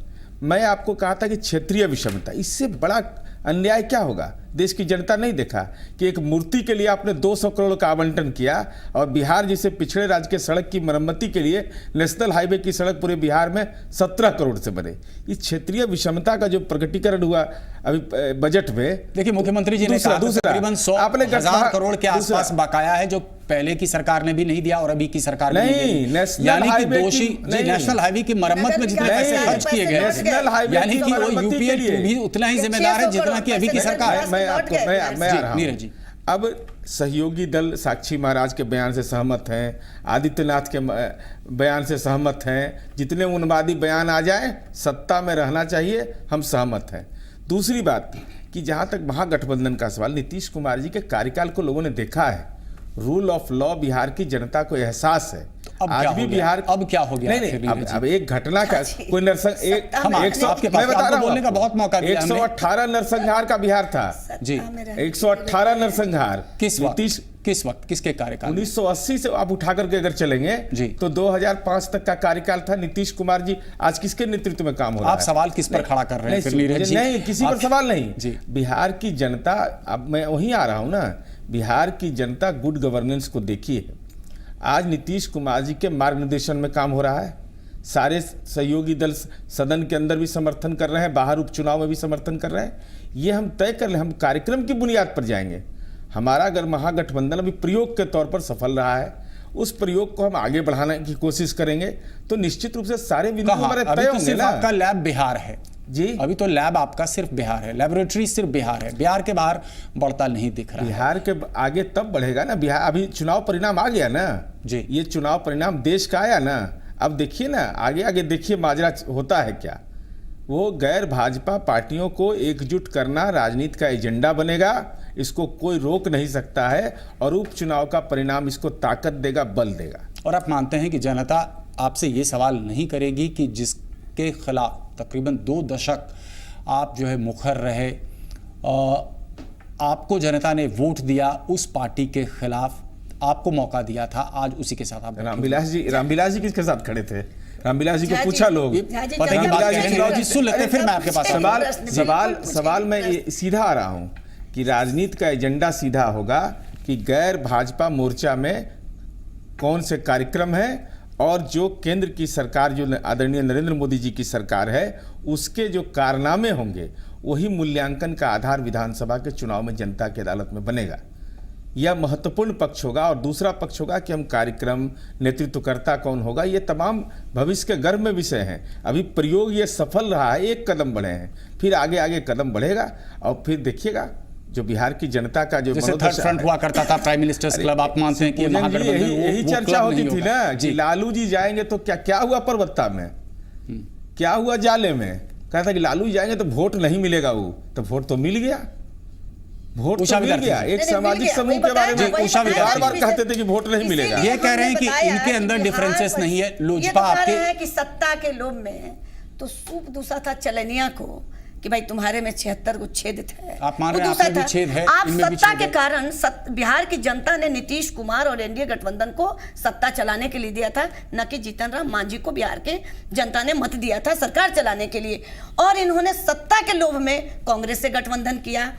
S8: मैं आपको कहा था कि क्षेत्रीय विषमता, इससे बड़ा अन्याय क्या होगा? देश की जनता नहीं देखा कि एक मूर्ति के लिए आपने 200 करोड़ का आवंटन किया, और बिहार जैसे पिछड़े राज्य के सड़क की मरम्मती के लिए नेशनल हाईवे की सड़क पूरे बिहार में 17 करोड़ से बने। इस क्षेत्रीय विषमता का जो प्रकटीकरण हुआ अभी बजट में,
S1: देखिए मुख्यमंत्री जी ने कहा तकरीबन 100,000 करोड़ के आसपास बकाया है, जो पहले की सरकार ने भी नहीं दिया और अभी की सरकार ने नहीं। यानी कि दोषी नेशनल हाईवे की मरम्मत में जितने पैसे खर्च किए गए, यानी कि वो यूपीए भी उतना ही जिम्मेदार है जितना कि अभी की सरकार है।
S8: मैं आ रहा हूं। अब सहयोगी दल साक्षी महाराज के बयान से सहमत हैं, आदित्यनाथ के बयान से सहमत हैं, जितने उन्मादी बयान आ जाए सत्ता में रहना चाहिए, हम सहमत हैं। दूसरी बात कि जहां तक महागठबंधन का सवाल, नीतीश कुमार जी के कार्यकाल को लोगों ने देखा है, रूल ऑफ लॉ बिहार की जनता को एहसास है। आज भी बिहार
S1: अब क्या हो गया?
S8: नहीं, अब एक घटना का कोई मैं बता रहा हूं,
S1: बोलने का बहुत मौका दिया।
S8: 118 नरसंहार का बिहार था
S1: जी,
S8: 118 नरसंहार।
S1: किस वक्त किसके कार्यकाल?
S8: 1980 से आप उठा करके अगर चलेंगे जी, तो 2005 तक का कार्यकाल था नीतीश कुमार जी। आज किसके नेतृत्व में काम हो रहा है?
S1: आप सवाल किस पर खड़ा कर रहे हैं?
S8: नहीं, किसी पर सवाल नहीं। बिहार की जनता, अब मैं वहीं आ रहा हूं ना, बिहार की जनता गुड गवर्नेंस को देखी है। आज नीतीश कुमार जी के मार्गनिर्देशन में काम हो रहा है। सारे सहयोगी दल सदन के अंदर भी समर्थन कर रहे हैं, बाहर उपचुनाव में भी समर्थन कर रहे हैं। ये हम तय कर ले, हम कार्यक्रम की बुनियाद पर जाएंगे। हमारा अगर महागठबंधन अभी प्रयोग के तौर पर सफल रहा है, उस प्रयोग को हम आगे बढ़ाने की कोशिश करेंगे, तो निश्चित रूप से सारे बिंदु हमारे तय होंगे ना।
S1: आपका लैब बिहार है
S8: जी,
S1: अभी तो लैब आपका सिर्फ बिहार है, लेबोरेटरी सिर्फ बिहार है, बिहार के बाहर बढ़ता नहीं दिख रहा।
S8: बिहार के आगे तब बढ़ेगा ना। बिहार अभी चुनाव परिणाम आ गया ना
S1: जी,
S8: ये चुनाव परिणाम देश का आया ना। अब देखिए ना, आगे आगे देखिए माजरा होता है क्या। वो गैर भाजपा पार्टियों को एकजुट करना राजनीति का एजेंडा बनेगा, इसको कोई रोक नहीं सकता है, और उपचुनाव का परिणाम इसको ताकत देगा, बल देगा।
S1: और आप मानते हैं कि जनता आपसे ये सवाल नहीं करेगी कि जिसके खिलाफ तकरीबन 2 दशक आप जो है मुखर रहे, आपको जनता ने वोट दिया, उस पार्टी के खिलाफ आपको मौका दिया था, आज उसी के साथ आप
S8: रामविलास जी किसके साथ खड़े थे? रामविलास जी को पूछा लोग,
S1: पता की बात करेंगे, सुन लेते फिर मैं आपके पास
S8: सवाल मैं सीधा आ रहा हूं कि राजनीति का एजेंडा सीधा होगा कि गैर भाजपा मोर्चा में कौन से कार्यक्रम है, और जो केंद्र की सरकार, जो आदरणीय नरेंद्र मोदी जी की सरकार है, उसके जो कारनामे होंगे, वही मूल्यांकन का आधार विधानसभा के चुनाव में जनता की अदालत में बनेगा। यह महत्वपूर्ण पक्ष होगा। और दूसरा पक्ष होगा कि हम कार्यक्रम, नेतृत्वकर्ता कौन होगा, ये तमाम भविष्य के गर्भ में विषय हैं। अभी प्रयोग ये सफल रहा है, एक कदम बढ़े हैं, फिर आगे आगे कदम बढ़ेगा, और फिर देखिएगा जो बिहार की जनता का जो
S1: थर्ड फ्रंट हुआ करता था, प्राइम मिनिस्टर्स क्लब, आप मानते हैं कि
S8: यही चर्चा होती थी ना कि लालू जी जाएंगे तो क्या हुआ परबत्ता में, क्या हुआ जाले में, कहता कि लालू जी जाएंगे तो वोट नहीं मिलेगा, वो तो वोट तो मिल गया, वोट तो मिल गया। एक सामाजिक समूह के बारे में बार-बार कहते थे कि वोट नहीं मिलेगा।
S1: ये कह रहे हैं कि इनके अंदर डिफरेंसेस नहीं है। लोजपा आपके
S6: कि सत्ता के लोभ में तो सूप दूसरा था चलनिया को कि भाई तुम्हारे में 76 को छेद थे,
S1: आप मान रहे हैं आपने भी छेद है,
S6: आप सत्ता के कारण बिहार की जनता ने नीतीश कुमार और एनडीए गठबंधन को सत्ता चलाने के लिए दिया था, न कि जीतन राम मांझी को बिहार के जनता ने मत दिया था सरकार चलाने के लिए। और इन्होंने सत्ता के लोभ में कांग्रेस से गठबंधन किया,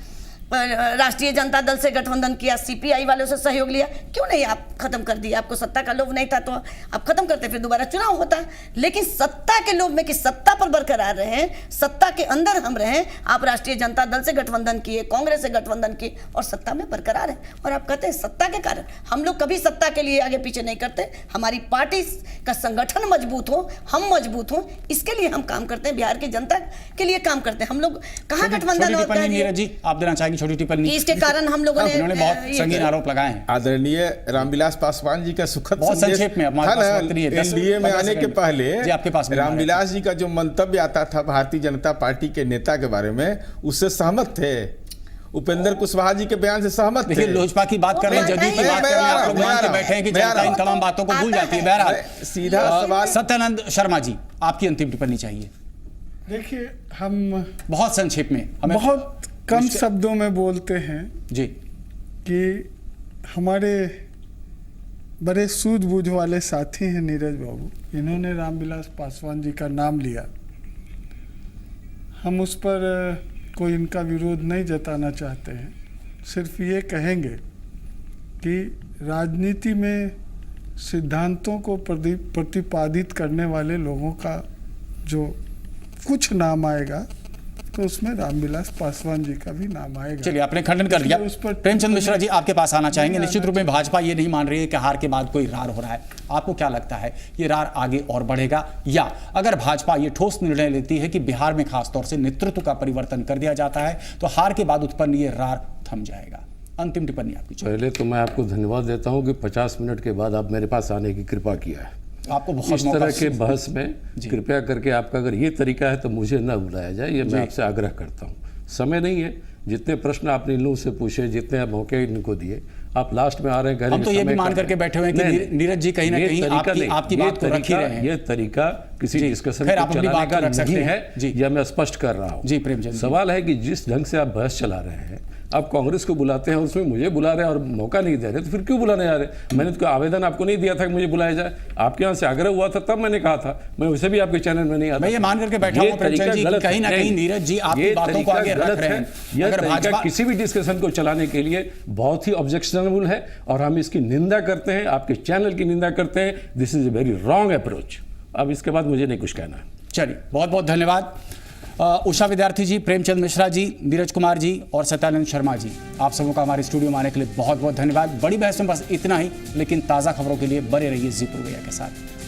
S6: राष्ट्रीय जनता दल से गठबंधन किया, सीपीआई वालों से सहयोग लिया। क्यों नहीं आप खत्म कर दिया? आपको सत्ता का लोभ नहीं था तो आप खत्म करते, फिर दोबारा चुनाव होता। लेकिन सत्ता के लोभ में कि सत्ता पर बरकरार रहे, सत्ता के अंदर हम रहे, आप राष्ट्रीय जनता दल से गठबंधन किए, कांग्रेस से गठबंधन किए और सत्ता में बरकरार है। और आप कहते हैं सत्ता के कारण। हम लोग कभी सत्ता के लिए आगे पीछे नहीं करते। हमारी पार्टी का संगठन मजबूत हो, हम मजबूत हो, इसके लिए हम काम करते हैं, बिहार की जनता के लिए काम करते हैं। हम लोग कहाँ गठबंधन होता है?
S1: नीरज जी, आप देना चाहेंगे छोटी टिप्पणी?
S6: इसके कारण हम लोगों ने
S1: बहुत संगीन आरोप लगाए हैं।
S8: आदरणीय रामविलास पासवान जी का सुखद
S1: संक्षेप में
S8: एनडीए में आने के पहले
S1: आपके पास
S8: रामविलास जी का जो मंतव्य आता था भारतीय जनता पार्टी के नेता के बारे में, उससे सहमत थे। उपेंद्र कुशवाहा जी के बयान से सहमत थे।
S1: लोजपा की बात कर रहे हैं, जदयू की बात कर रहे हैं, आप लोग मान के बैठे हैं कि जनता इन तमाम बातों को भूल जाती है। बहरहाल
S8: सीधा सवाल,
S1: सत्यानंद शर्मा जी, आपकी अंतिम टिप्पणी चाहिए।
S4: देखिए, हम
S1: बहुत संक्षेप में, हमें
S4: बहुत कम शब्दों में बोलते हैं
S1: जी
S4: कि हमारे बड़े सूझबूझ वाले साथी हैं नीरज बाबू, इन्होंने रामविलास पासवान जी का नाम लिया। हम उस पर कोई इनका विरोध नहीं जताना चाहते हैं, सिर्फ ये कहेंगे कि राजनीति में सिद्धांतों को प्रतिपादित करने वाले लोगों का जो कुछ नाम आएगा तो उसमें रामविलास पासवान जी का भी नाम आएगा।
S1: चलिए, आपने खंडन कर दिया। प्रेमचंद मिश्रा जी, आपके पास आना चाहेंगे। निश्चित रूप में भाजपा ये नहीं मान रही है कि हार के बाद कोई रार हो रहा है। आपको क्या लगता है, ये रार आगे और बढ़ेगा, या अगर भाजपा ये ठोस निर्णय लेती है कि बिहार में खासतौर से नेतृत्व का परिवर्तन कर दिया जाता है, तो हार के बाद उत्पन्न ये रार थम जाएगा? अंतिम टिप्पणी आपकी।
S7: पहले तो मैं आपको धन्यवाद देता हूँ कि 50 मिनट के बाद आप मेरे पास आने की कृपा किया है।
S1: आपको बहुत
S7: इस तरह के बहस में कृपया करके आपका अगर ये तरीका है तो मुझे न बुलाया जाए, ये मैं आपसे आग्रह करता हूँ। समय नहीं है, जितने प्रश्न आपने इन लोगों से पूछे, जितने मौके इनको दिए, आप लास्ट में आ रहे हैं।
S1: हम तो ये भी मान करके बैठे हुए हैं कि नीरज जी कहीं ना कहीं आपकी बात को रख ही रहे हैं।
S7: ये तरीका किसी डिस्कशन को चलाने का नहीं है, यह मैं स्पष्ट कर रहा हूँ।
S1: जी प्रेमचंद,
S7: सवाल है कि जिस ढंग से आप बहस चला रहे हैं, आप कांग्रेस को बुलाते हैं, उसमें मुझे बुला रहे हैं और मौका नहीं दे रहे, तो फिर क्यों बुलाने जा रहे? मैंने तो आवेदन आपको नहीं दिया था कि मुझे बुलाया जाए, आपके यहाँ से आग्रह हुआ था तब मैंने कहा था, मैं वैसे भी आपके चैनल में नहीं आता।
S1: मैं ये मान करके बैठा हूं प्रेमचंद जी, कहीं ना कहीं नीरज जी आपकी बातों को आगे रख रहे हैं।
S7: यह
S1: अगर
S7: तरीका
S1: भाजपा
S7: किसी भी डिस्कशन को चलाने के लिए बहुत ही ऑब्जेक्शनेबल है और हम इसकी निंदा करते हैं, आपके चैनल की निंदा करते हैं। This is a very wrong approach. अब इसके बाद मुझे नहीं कुछ कहना है।
S1: चलिए, बहुत बहुत धन्यवाद उषा विद्यार्थी जी, प्रेमचंद मिश्रा जी, नीरज कुमार जी और सत्यानंद शर्मा जी, आप सबों का हमारे स्टूडियो में आने के लिए बहुत बहुत धन्यवाद। बड़ी बहस में बस इतना ही, लेकिन ताज़ा खबरों के लिए बने रहिए जी पूर्वैया के साथ।